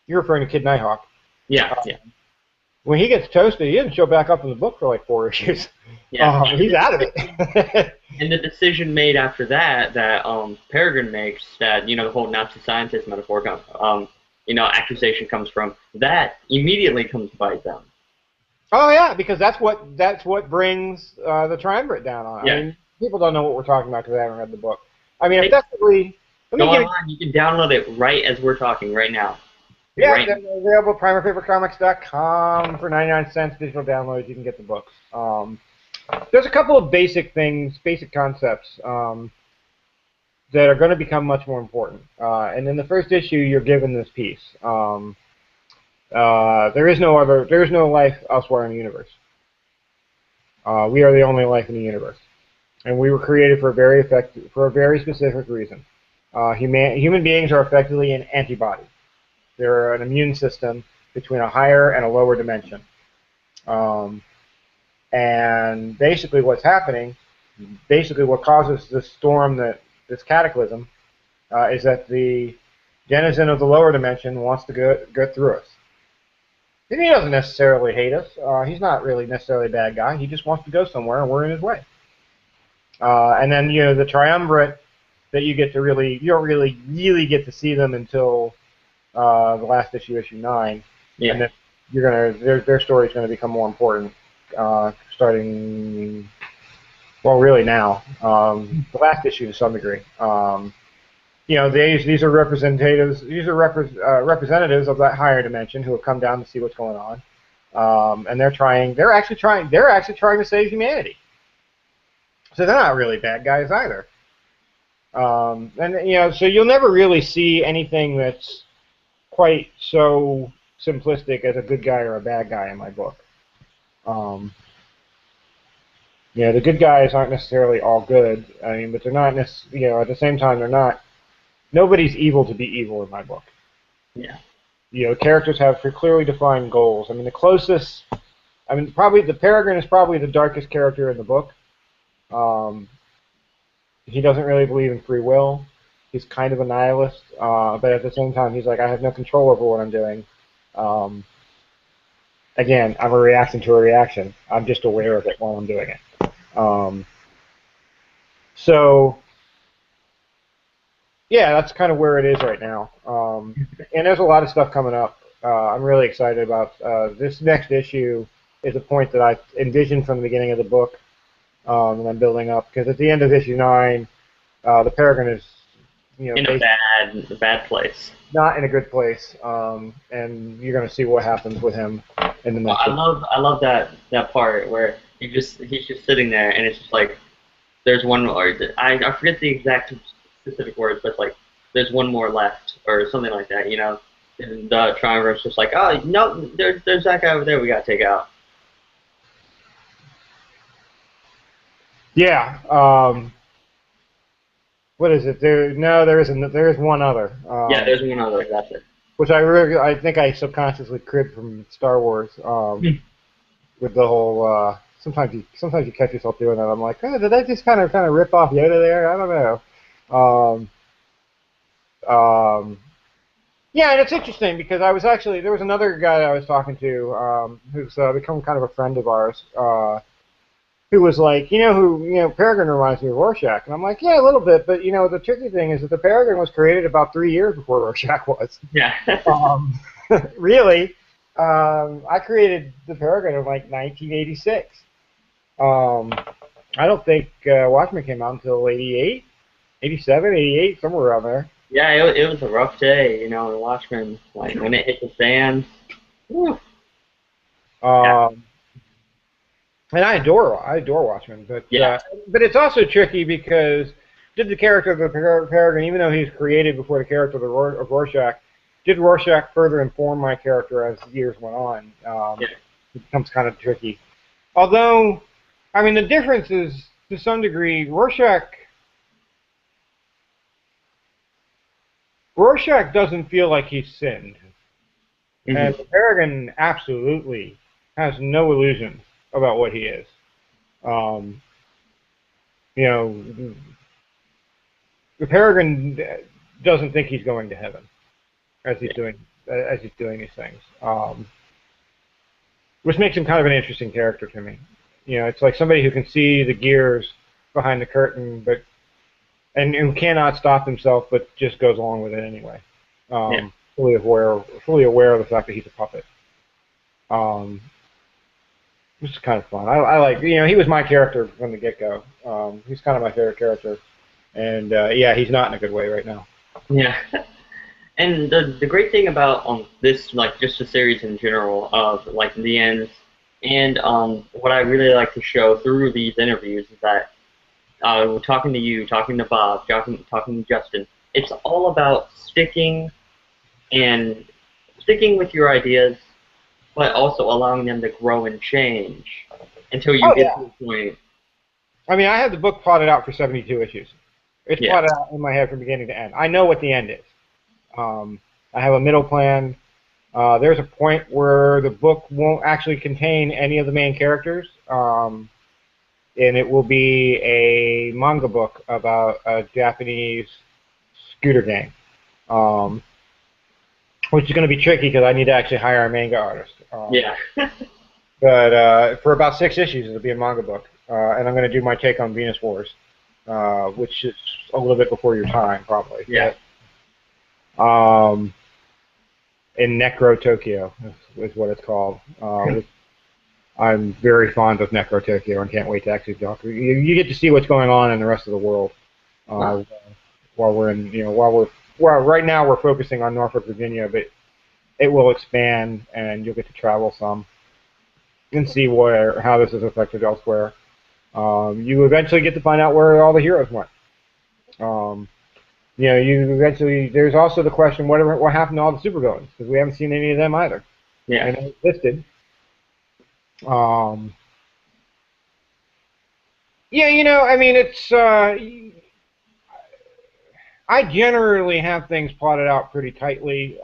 referring to Kid Nighthawk. Yeah, yeah. When he gets toasted, he doesn't show back up in the book for like 4 issues. Yeah. He's out of it. And the decision made after that Peregrine makes, that, the whole Nazi scientist metaphor accusation comes from, that immediately comes to bite them. Oh yeah, because that's what brings the triumvirate down on. Yeah. I mean, people don't know what we're talking about because they haven't read the book. I mean, effectively, go online. You can download it right as we're talking right now. Yeah, right. They're available at primerpapercomics.com for 99 cents digital downloads. You can get the books. There's a couple of basic concepts that are going to become much more important. And in the first issue, you're given this piece. There is no life elsewhere in the universe. We are the only life in the universe, and we were created for a very specific reason. Human beings are effectively an antibody. They're an immune system between a higher and a lower dimension. And basically what's happening, what causes this storm, this cataclysm, is that the denizen of the lower dimension wants to go through us. And he doesn't necessarily hate us. He's not really necessarily a bad guy. He just wants to go somewhere, and we're in his way. And then, the triumvirate that you don't really get to see them until the last issue 9. Yeah. And then their story is going to become more important starting, well, really now. The last issue to some degree. These are representatives. These are representatives of that higher dimension who have come down to see what's going on, and they're actually trying to save humanity. So they're not really bad guys either. So you'll never really see anything that's quite so simplistic as a good guy or a bad guy in my book. The good guys aren't necessarily all good. I mean, but they're not necessarily, at the same time, they're not. Nobody's evil to be evil in my book. Yeah. Characters have clearly defined goals. I mean, probably the Peregrine is probably the darkest character in the book. He doesn't really believe in free will. He's kind of a nihilist, but at the same time, he's like, I have no control over what I'm doing. Again, I'm a reaction to a reaction. I'm just aware of it while I'm doing it. So yeah, that's kind of where it is right now. And there's a lot of stuff coming up. I'm really excited about this next issue. Is a point that I envisioned from the beginning of the book, and I'm building up because at the end of issue 9, the Peregrine is, In a bad place. not in a good place, and you're going to see what happens with him in the next. I love that part where he's just sitting there, and it's just like there's one more. I forget the exact specific words, but it's like there's one more left or something like that, you know. And the Triumvir's just like, oh no, there's that guy over there we gotta take out. Yeah. What is it? There isn't. There is one other. Yeah, there's one other. That's it. Which I think I subconsciously cribbed from Star Wars. With the whole. Sometimes you catch yourself doing that. I'm like, oh, did I just kind of rip off Yoda there? I don't know. Yeah, and it's interesting because there was another guy I was talking to who's become kind of a friend of ours. Who was like, Peregrine reminds me of Rorschach. And I'm like, yeah, a little bit, but, the tricky thing is that the Peregrine was created about 3 years before Rorschach was. Yeah. Really, I created the Peregrine in, like, 1986. I don't think Watchmen came out until 88, 87, 88, somewhere around there. Yeah, it was a rough day, in Watchmen. Like, when it hit the fan. Whew. Yeah. And I adore Watchmen, but but it's also tricky because did the character of the Peregrine, even though he's created before the character of Rorschach, did Rorschach further inform my character as years went on? It becomes kind of tricky. Although, I mean, the difference is to some degree Rorschach doesn't feel like he's sinned, and the Peregrine absolutely has no illusions about what he is. The Peregrine doesn't think he's going to heaven as he's doing these things, which makes him kind of an interesting character to me. It's like somebody who can see the gears behind the curtain, and who cannot stop himself, but just goes along with it anyway. Fully aware of the fact that he's a puppet. Which is kind of fun. I like, he was my character from the get-go. He's kind of my favorite character. And, he's not in a good way right now. Yeah. And the great thing about this, like, just the series in general, of, like, the ends, and what I really like to show through these interviews is that talking to you, talking to Bob, talking to Justin, it's all about sticking with your ideas, but also allowing them to grow and change until you get to the point. I mean, I have the book plotted out for 72 issues. It's plotted out in my head from beginning to end. I know what the end is. I have a middle plan. There's a point where the book won't actually contain any of the main characters, and it will be a manga book about a Japanese scooter gang. Which is going to be tricky because I need to actually hire a manga artist. But for about 6 issues, it'll be a manga book. And I'm going to do my take on Venus Wars, which is a little bit before your time, probably. Yeah. In Necro Tokyo is what it's called. I'm very fond of Necro Tokyo and can't wait to actually talk. You get to see what's going on in the rest of the world while we're in, Well, right now we're focusing on Norfolk, Virginia, but it will expand, and you'll get to travel some and see how this is affected elsewhere. You eventually get to find out where all the heroes went. There's also the question, what happened to all the supervillains? Because we haven't seen any of them either. Yeah. And it's listed. It's... I generally have things plotted out pretty tightly,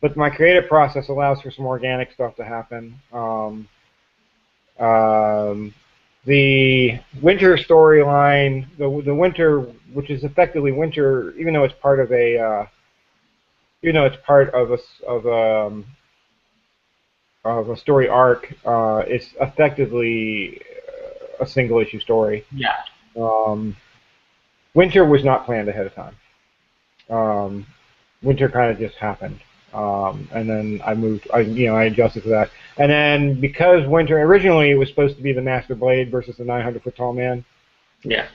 but my creative process allows for some organic stuff to happen. The winter storyline, the winter, which is effectively winter, even though it's part of a story arc, it's effectively a single issue story. Yeah. Um, Winter was not planned ahead of time. Winter kind of just happened. And then I adjusted to that. And then because Winter, originally it was supposed to be the Master Blade versus the 900-foot tall man. Yeah.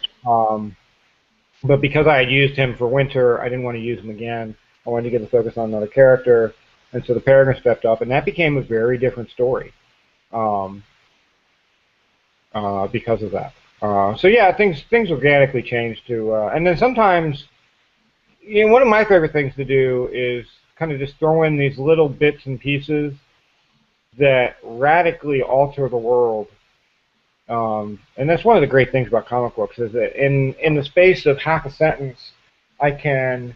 But because I had used him for Winter, I didn't want to use him again. I wanted to get the focus on another character. And so the Peregrine stepped up, and that became a very different story because of that. So yeah, things organically changed to, and then sometimes, one of my favorite things to do is kind of just throw in these little bits and pieces that radically alter the world. And that's one of the great things about comic books is that in the space of half a sentence, I can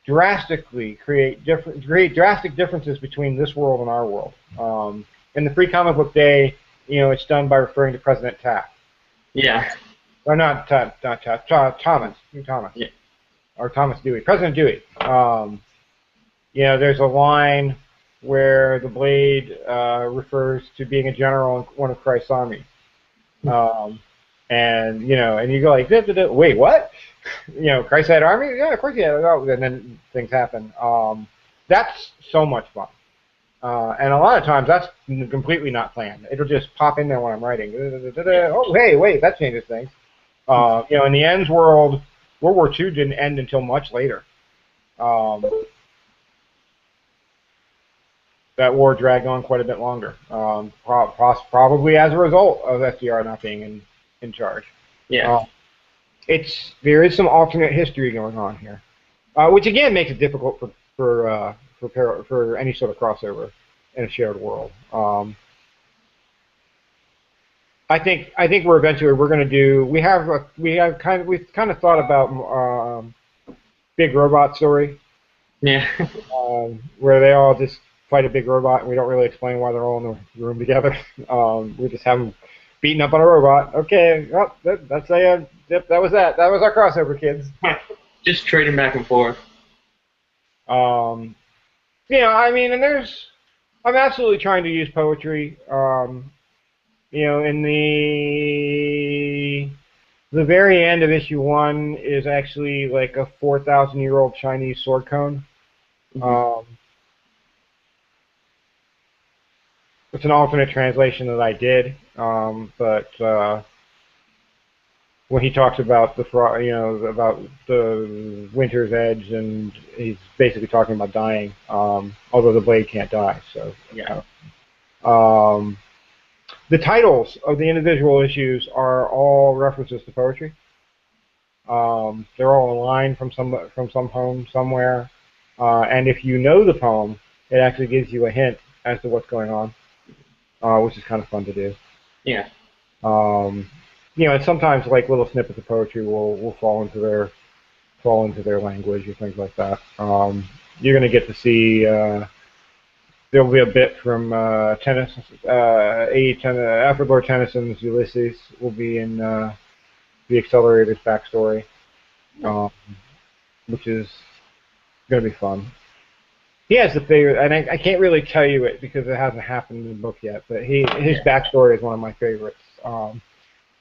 drastically create drastic differences between this world and our world. In the Free Comic Book Day, it's done by referring to President Taft. Yeah. Or not Taft, Thomas. Yeah. Or Thomas Dewey. President Dewey. There's a line where the Blade refers to being a general in one of Christ's armies. And you go like, wait, what? Christ had army? Yeah, of course he had. And then things happen. That's so much fun. And a lot of times that's completely not planned. It'll just pop in there when I'm writing. Oh, hey, wait, that changes things. In the Ends world, World War II didn't end until much later. That war dragged on quite a bit longer, probably as a result of FDR not being in charge. Yeah. There is some alternate history going on here, which again makes it difficult for any sort of crossover in a shared world. I think we're going to do. We've kind of thought about big robot story. Yeah. Where they all just fight a big robot, and we don't really explain why they're all in the room together. We just have them beating up on a robot. Okay, that's that was that. That was our crossover, kids. Just trading back and forth. And I'm absolutely trying to use poetry. In the very end of issue 1 is actually like a 4,000-year-old Chinese sword cone. It's an alternate translation that I did, but when he talks about about the Winter's Edge, and he's basically talking about dying, although the Blade can't die. So yeah. The titles of the individual issues are all references to poetry. They're all a line from some poem somewhere, and if you know the poem, it actually gives you a hint as to what's going on. Which is kind of fun to do. Yeah. And sometimes like little snippets of poetry will fall into their language or things like that. You're going to get to see. There'll be a bit from Tennyson, Alfred Lord Tennyson's Ulysses will be in the Accelerator's backstory, which is going to be fun. He has the favorite, and I can't really tell you it because it hasn't happened in the book yet. But his backstory is one of my favorites. So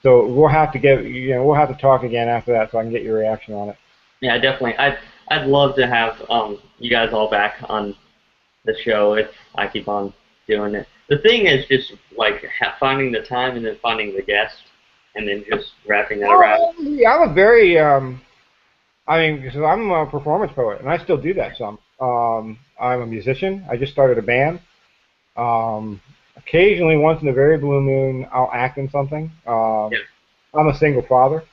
we'll have to talk again after that, so I can get your reaction on it. Yeah, definitely. I'd love to have you guys all back on the show if I keep on doing it. The thing is just like finding the time and then finding the guest, and then just wrapping that around. Yeah, I'm a very because I'm a performance poet, and I still do that some. I'm a musician. I just started a band. Occasionally, once in a very blue moon, I'll act in something. Yeah. I'm a single father.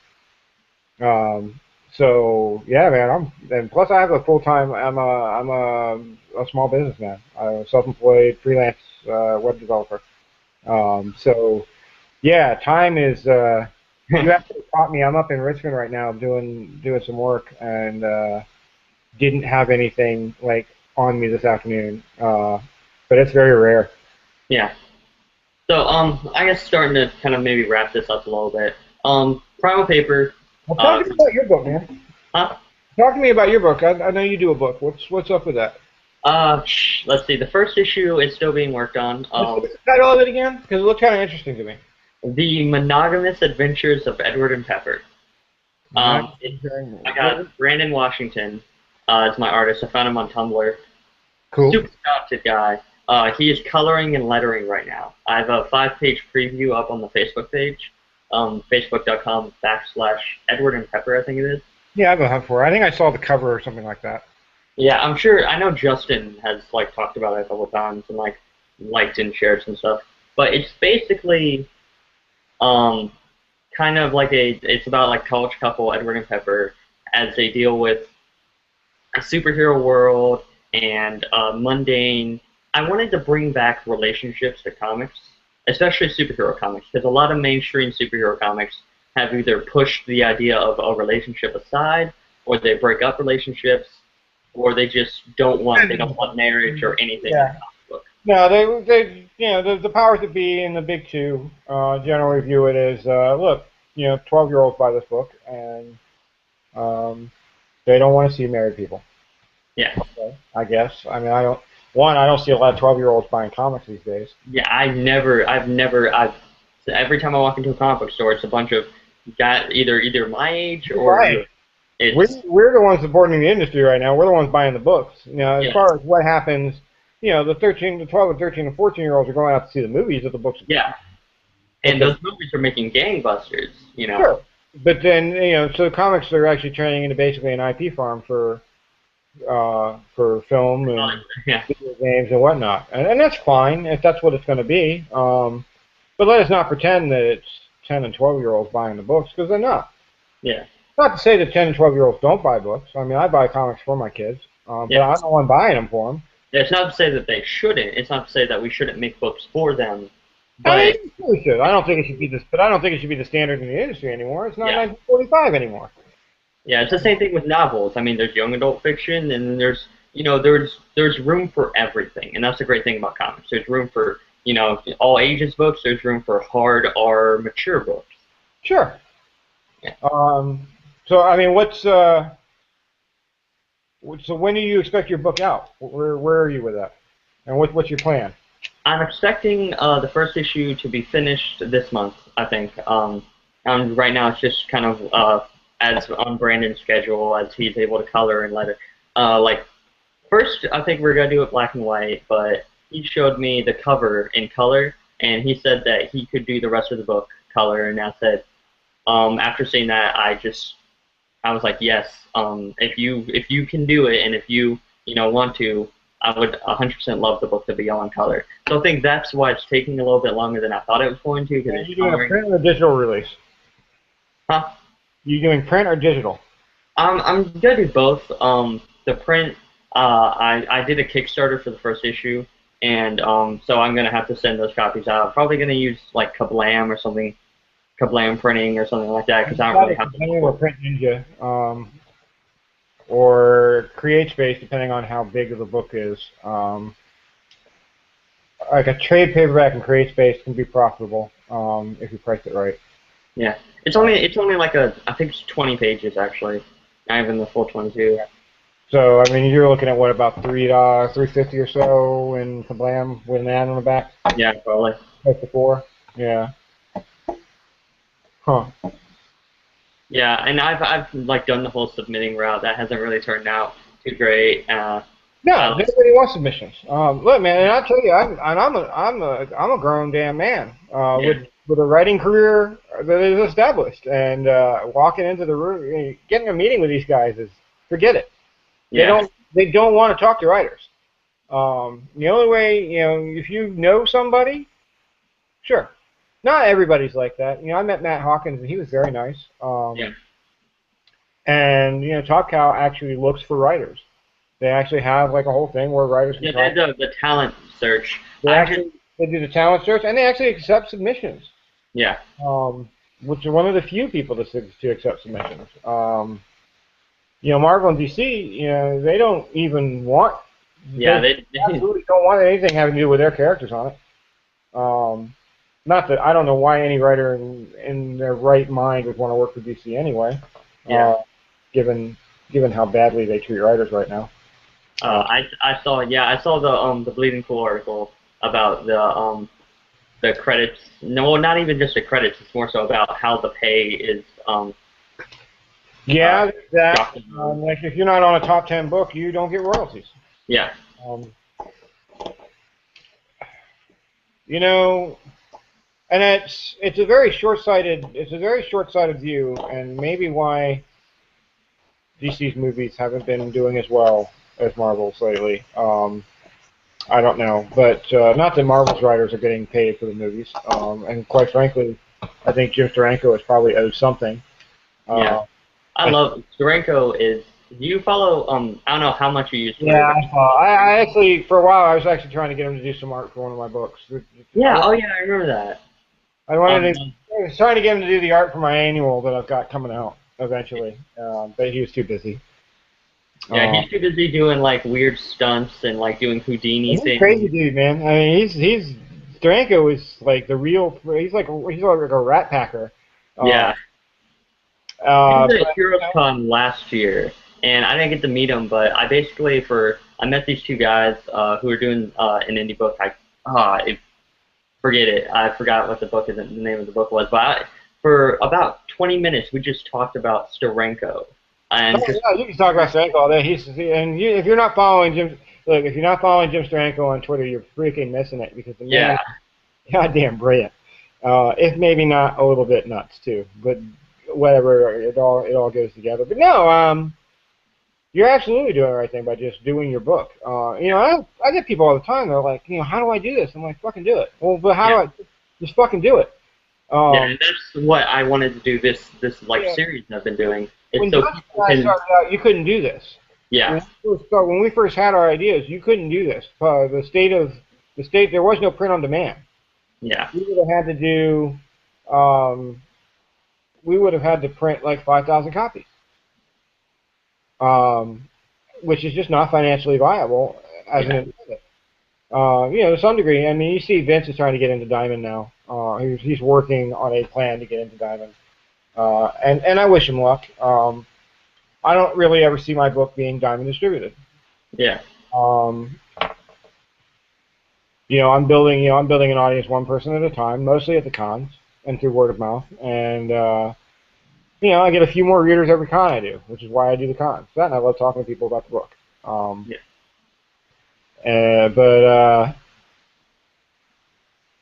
So yeah, man. And plus I have a full time. I'm a small businessman. I'm a self-employed freelance web developer. So yeah, time is. You actually caught me. I'm up in Richmond right now doing some work, and didn't have anything like on me this afternoon. But it's very rare. Yeah. So I guess starting to kind of maybe wrap this up a little bit. Primal Paper. Well, talk to me about your book, man. Huh? Talk to me about your book. I know you do a book. What's up with that? Let's see. The first issue is still being worked on. What's the title of it again? Because it looked kind of interesting to me. The Monogamous Adventures of Edward and Pepper. It's, I got Brandon Washington as my artist. I found him on Tumblr. Cool. Super talented guy. He is coloring and lettering right now. I have a 5-page preview up on the Facebook page, facebook.com/Edward and Pepper, I think it is. Yeah, I'll go hunt for it. I think I saw the cover or something like that. Yeah, I'm sure. I know Justin has like talked about it a couple times and like liked and shared some stuff. But it's basically kind of like it's about like college couple Edward and Pepper as they deal with a superhero world and mundane. I wanted to bring back relationships to comics, especially superhero comics, because a lot of mainstream superhero comics have either pushed the idea of a relationship aside, or they break up relationships, or they just don't want marriage or anything in a comic book. No, they the powers that be in the big two generally view it as look, 12-year-olds buy this book and they don't want to see married people. Yeah. Okay, I guess. I mean, I don't see a lot of 12-year-olds buying comics these days. Yeah, every time I walk into a comic book store, it's a bunch of guys either my age or right. We're the ones supporting the industry right now. We're the ones buying the books. As far as what happens, the 12 and 13 and 14-year-olds are going out to see the movies of the books. Yeah. And those movies are making gangbusters, Sure. But then, so comics are actually turning into basically an IP farm for film and video games and whatnot. And that's fine if that's what it's going to be. But let us not pretend that it's 10 and 12-year-olds buying the books, because they're not. Yeah. Not to say that 10 and 12-year-olds don't buy books. I mean, I buy comics for my kids, but I'm not the one buying them for them. Yeah, it's not to say that they shouldn't. It's not to say that we shouldn't make books for them. But I mean, we should. I don't think it should be this, but I don't think it should be the standard in the industry anymore. It's not 1945 anymore. Yeah, it's the same thing with novels. I mean, there's young adult fiction, and then there's there's room for everything, and that's the great thing about comics. There's room for all ages books. There's room for hard or mature books. Sure. Yeah. So I mean, so when do you expect your book out? Where are you with that? And what's your plan? I'm expecting the first issue to be finished this month, I think. And right now it's just kind of as on Brandon's schedule, as he's able to color and letter. First, I think we're going to do it black and white, but he showed me the cover in color, and he said that he could do the rest of the book color, and I said, after seeing that, I was like, yes, if you can do it, and if you want to, I would 100% love the book to be on color. So I think that's why it's taking a little bit longer than I thought it was going to. Are you doing a print or digital release? Huh? You doing print or digital? I'm gonna do both. The print, I did a Kickstarter for the first issue, and so I'm gonna have to send those copies out. I'm probably gonna use like Kablam or something, Kablam printing or something like that, because I don't really have to. Or Print Ninja, or CreateSpace, depending on how big of the book is. Like a trade paperback in CreateSpace can be profitable if you price it right. Yeah, it's only like I think it's 20 pages actually, not even the full 22. So I mean, you're looking at what, about $3.50 or so in Kablam with an ad on the back. Yeah, probably. That's the 4. Yeah. Huh. Yeah, and I've like done the whole submitting route. That hasn't really turned out too great. No, nobody wants submissions. Look, man, and I'll tell you, I'm a grown damn man with a writing career that is established, and walking into the room, getting a meeting with these guys is forget it. They don't want to talk to writers. The only way, if you know somebody, sure. Not everybody's like that. I met Matt Hawkins, and he was very nice. And Top Cow actually looks for writers. They actually have like a whole thing where writers can they do the talent search. They do the talent search, and they actually accept submissions. Yeah. Which are one of the few people to accept submissions. Marvel and DC, they don't even want. Yeah, they absolutely don't want anything having to do with their characters on it. Not that I don't know why any writer in their right mind would want to work for DC anyway. Yeah. Given how badly they treat writers right now. I saw the Bleeding Cool article about the credits. No, not even just the credits. It's more so about how the pay is. Yeah, that. Dropped. Like if you're not on a top 10 book, you don't get royalties. Yeah. You know, and it's a very short-sighted view, and maybe why DC's movies haven't been doing as well as Marvel's lately. I don't know, but not that Marvel's writers are getting paid for the movies, and quite frankly, I think Jim Steranko is probably owed something. Yeah. I love Steranko is. Do you follow? I don't know how much you use Twitter. Yeah, I actually, for a while, I was actually trying to get him to do some art for one of my books. Yeah. Oh yeah, I remember that. I was trying to get him to do the art for my annual that I've got coming out eventually, but he was too busy. Yeah, he's too busy doing like weird stunts and like doing Houdini He's a things. crazy dude, man. I mean, he's Steranko is like the real. He's like a rat packer. Yeah. He was at Heroes Con last year, and I didn't get to meet him, but I basically I met these two guys who were doing an indie book. Forget it. I forgot what the name of the book was, but for about 20 minutes we just talked about Steranko. And yeah, you can talk about Steranko all day. If you're not following Jim, look, if you're not following Jim Steranko on Twitter, you're freaking missing it because the man is goddamn brilliant. If maybe not a little bit nuts too, but whatever, it all goes together. But no, you're absolutely doing the right thing by just doing your book. I get people all the time. They're like, how do I do this? I'm like, fucking do it. Well, but how do I just fucking do it? Yeah, and that's what I wanted to do. This series I've been doing. When I started out, you couldn't do this. Yeah. When we first had our ideas, you couldn't do this. The state, there was no print on demand. Yeah. We would have had to do. We would have had to print like 5,000 copies, which is just not financially viable as an independent. To some degree. I mean, you see Vince is trying to get into Diamond now. He's working on a plan to get into Diamond. And I wish him luck. I don't really ever see my book being Diamond distributed. Yeah. I'm building an audience one person at a time, mostly at the cons and through word of mouth. And I get a few more readers every con I do, which is why I do the cons. That and I love talking to people about the book.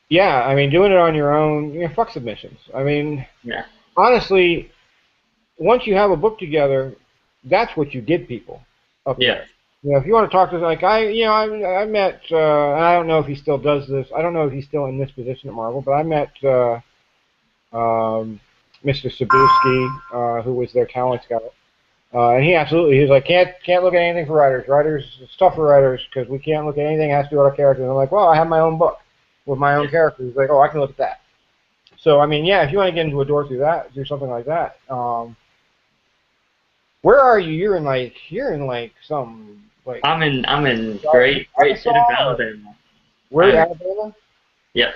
Yeah, I mean, doing it on your own, fuck submissions. I mean, honestly, once you have a book together, that's what you give people. There. If you want to talk to, like, I met, and I don't know if he still does this. I don't know if he's still in this position at Marvel, but I met Mr. Sabuski, who was their talent scout. And he's like, can't look at anything for writers. It's tough for writers because we can't look at anything that has to do with our characters. And I'm like, well, I have my own book with my own characters. He's like, oh, I can look at that. So, I mean, if you want to get into a door through that, do something like that. Where are you? You're in like some like. I'm in great state of Alabama. Where, Alabama? Yeah.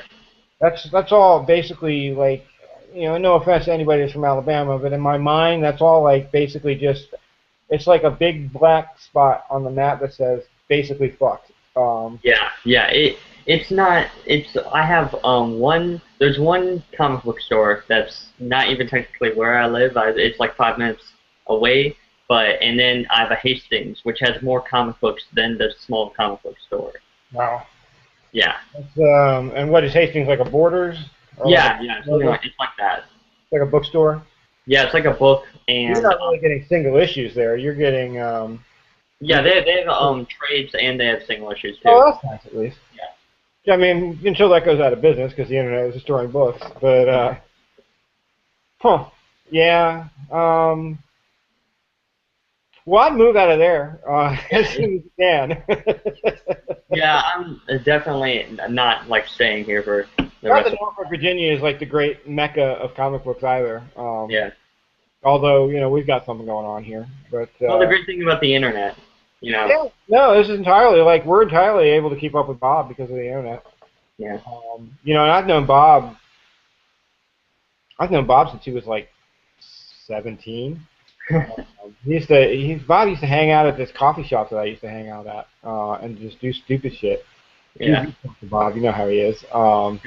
That's all basically like, no offense to anybody that's from Alabama, but in my mind, that's all like basically just, it's like a big black spot on the map that says basically fucked. It's not. I have There's one comic book store that's not even technically where I live. It's like 5 minutes away. And then I have a Hastings, which has more comic books than the small comic book store. Wow. Yeah. And what is Hastings, like a Borders? It's like that. Like a bookstore? Yeah, it's like a book, and you're not really getting single issues there. You're getting they have trades and they have single issues too. Oh, that's nice at least. Yeah. I mean, until that goes out of business because the internet is destroying books. But yeah. Well, I'd move out of there as soon as you can. Yeah, I'm definitely not like staying here for the Not rest that Norfolk, Virginia is like the great mecca of comic books either. Although, we've got something going on here. But the great thing about the internet, Yeah, no, this is entirely like we're entirely able to keep up with Bob because of the internet. Yeah. And I've known Bob. Since he was like 17. Bob used to hang out at this coffee shop that I used to hang out at, and just do stupid shit. Yeah. Bob, you know how he is. Bob's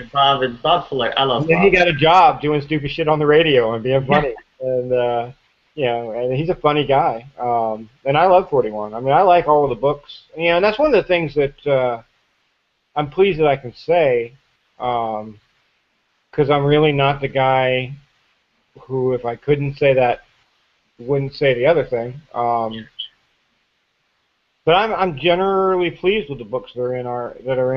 hilarious. I love And then he Bob. got a job doing stupid shit on the radio and being funny. And you know, and he's a funny guy. And I love 41. I mean, I like all of the books. You know, and that's one of the things that I'm pleased that I can say, because I'm really not the guy who, if I couldn't say that, wouldn't say the other thing. But I'm generally pleased with the books that are in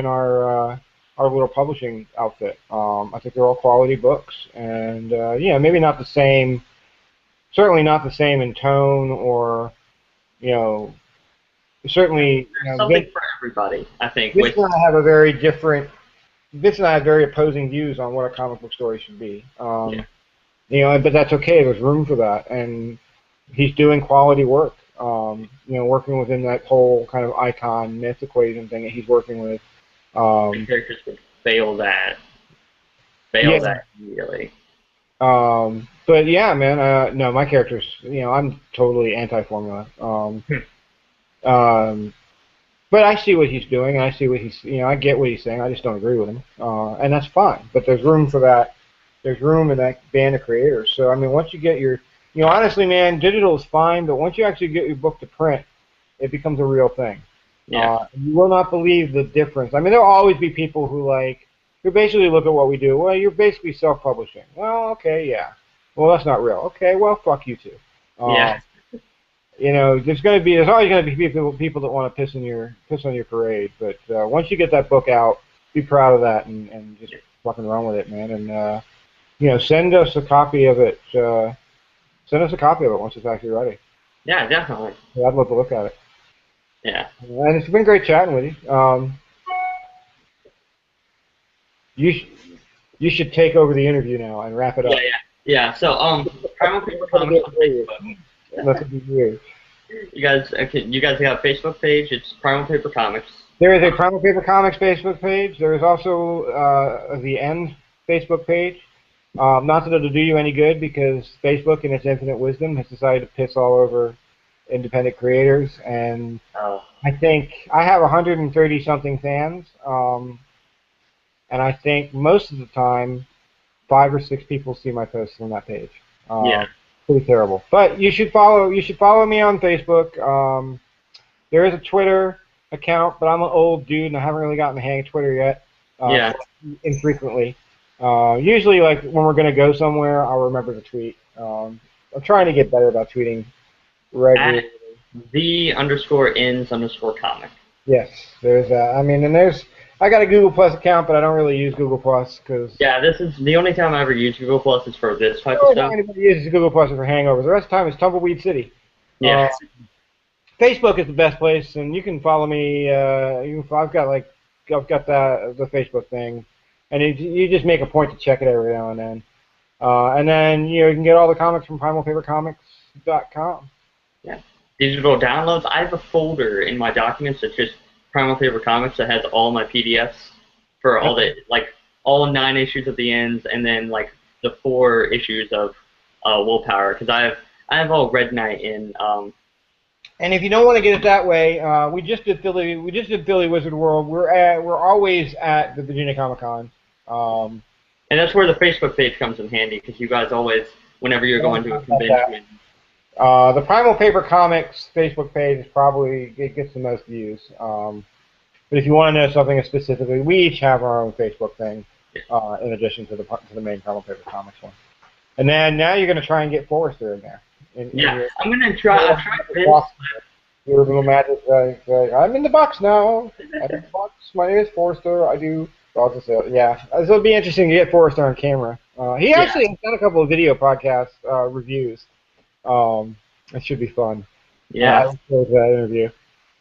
our little publishing outfit. I think they're all quality books, and yeah, maybe not the same, certainly not the same in tone, or you know, certainly There's something for everybody, I think. Vince and I have a very different. Vince and I have very opposing views on what a comic book story should be. Yeah. You know, but that's okay. There's room for that, and he's doing quality work. You know, working within that whole kind of icon myth equation thing that he's working with. The characters would fail that immediately. But yeah, man. No, my character's. You know, I'm totally anti-formula. But I see what he's doing. And I see what he's. You know, I get what he's saying. I just don't agree with him, and that's fine. But there's room for that. There's room in that band of creators. So I mean, once you get your, you know, honestly, man, digital is fine, but once you actually get your book to print, it becomes a real thing. Yeah. You will not believe the difference. I mean, there will always be people who basically look at what we do. Well, you're basically self-publishing. Well, okay, yeah. Well, that's not real. Okay, well, fuck you too. Yeah. You know, there's always going to be people that want to piss on your parade. But once you get that book out, be proud of that and just fucking run with it, man. And you know, send us a copy of it. Send us a copy of it once it's actually ready. Yeah, definitely. Yeah, I'd love to look at it. Yeah. And it's been great chatting with you. You should take over the interview now and wrap it up. Yeah. So, Primal Paper Comics on Facebook. Nothing to do. You guys got a Facebook page. It's Primal Paper Comics. There is a Primal Paper Comics Facebook page. There is also the End Facebook page. Not that it'll do you any good, because Facebook, in its infinite wisdom, has decided to piss all over independent creators, and I think I have 130 something fans, and I think most of the time 5 or 6 people see my posts on that page. Pretty terrible. But you should follow me on Facebook. There is a Twitter account, but I'm an old dude and I haven't really gotten the hang of Twitter yet. Infrequently. Usually, like when we're gonna go somewhere, I'll remember to tweet. I'm trying to get better about tweeting regularly. At _ins_comic. Yes, there's that. I mean, and I got a Google Plus account, but I don't really use Google Plus because. Yeah, this is the only time I ever use Google Plus is for this type of stuff. Anybody uses Google Plus for hangovers. The rest of the time it's Tumbleweed City. Yeah. Facebook is the best place, and you can follow me. I've got the Facebook thing, and you just make a point to check it every now and then. And then you can get all the comics from primalpapercomics.com. Yeah. Digital downloads. I have a folder in my documents that's just Primal Paper Comics that has all my PDFs for all all 9 issues of the ends, and then like the 4 issues of Willpower, because I have all Red Knight in. And if you don't want to get it that way, we just did Philly Wizard World. We're always at the Virginia Comic Con. And that's where the Facebook page comes in handy, because you guys always, whenever you're going to a convention. The Primal Paper Comics Facebook page it gets the most views. But if you want to know something specifically, we each have our own Facebook thing, in addition to the main Primal Paper Comics one. And then now you're going to try and get Forrester in there. I'm going to try. I've tried this. Your little magic. I'm in the box now. I'm in the box. My name is Forrester. I do. Yeah, so it'll be interesting to get Forrester on camera. He actually has done a couple of video podcast reviews. It should be fun. Yeah. I look forward to that interview.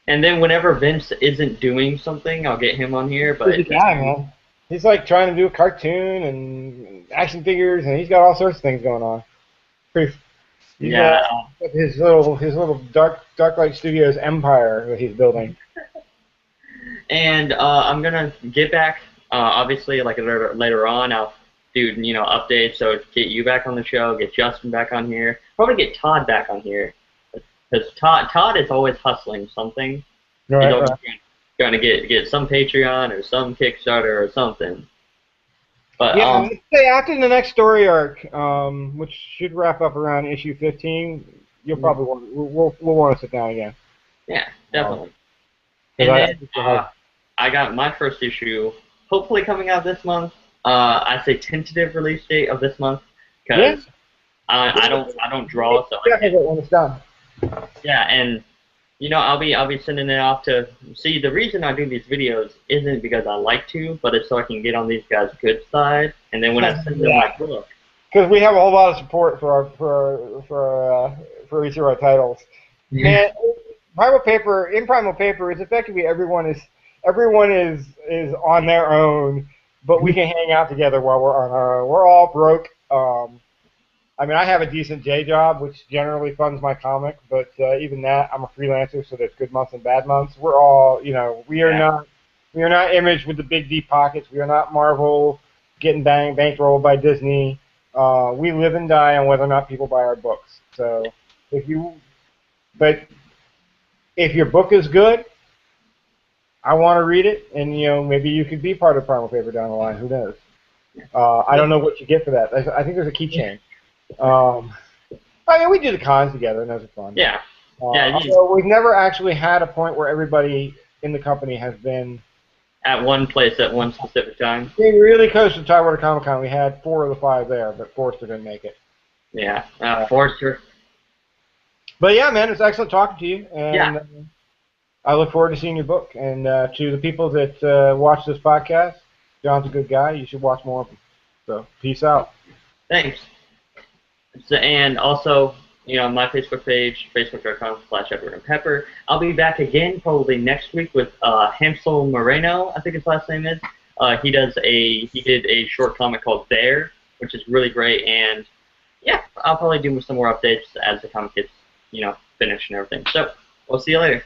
And then whenever Vince isn't doing something, I'll get him on here. But he's a guy, man. He's like trying to do a cartoon and action figures, and he's got all sorts of things going on. His little Dark Light Studios empire that he's building. And I'm gonna get back. Obviously, like later on, I'll do updates. So get you back on the show, get Justin back on here, probably get Todd back on here, because Todd is always hustling something. Right. trying to get some Patreon or some Kickstarter or something. But Yeah, I'd say after the next story arc, which should wrap up around issue 15, you'll probably we'll want to sit down again. yeah, definitely. 'Cause And I then think you'll have- I got my first issue, hopefully coming out this month. I say tentative release date of this month yeah, because I don't draw, so I definitely when it's done. yeah, and I'll be sending it off to see. The reason I do these videos isn't because I like to, but it's so I can get on these guys' good side, and then when I send them my book, because we have a whole lot of support for each of our titles. Man, Primal Paper is effectively everyone is on their own, but we can hang out together while we're on our own. We're all broke. I mean, I have a decent day job, which generally funds my comic, but even that, I'm a freelancer, so there's good months and bad months. We're all, we are not Image with the big deep pockets. We are not Marvel getting bankrolled by Disney. We live and die on whether or not people buy our books. So if your book is good, I want to read it, and maybe you could be part of Primal Paper down the line. Who knows? I don't know what you get for that. I think there's a keychain. I mean, we do the cons together, and those are fun. Yeah. Although we've never actually had a point where everybody in the company has been at one place at one specific time. Being really close to Tidewater Comic Con, we had 4 of the 5 there, but Forrester didn't make it. Yeah, Forrester. But yeah, man, it's excellent talking to you, and yeah. I look forward to seeing your book. And to the people that watch this podcast, John's a good guy. You should watch more of them. So, peace out. Thanks. So, and also, my Facebook page, facebook.com/EdwardandPepper. I'll be back again probably next week with Hansel Moreno, I think his last name is. He did a short comic called Bear, which is really great. And yeah, I'll probably do some more updates as the comic gets, finished and everything. So, we'll see you later.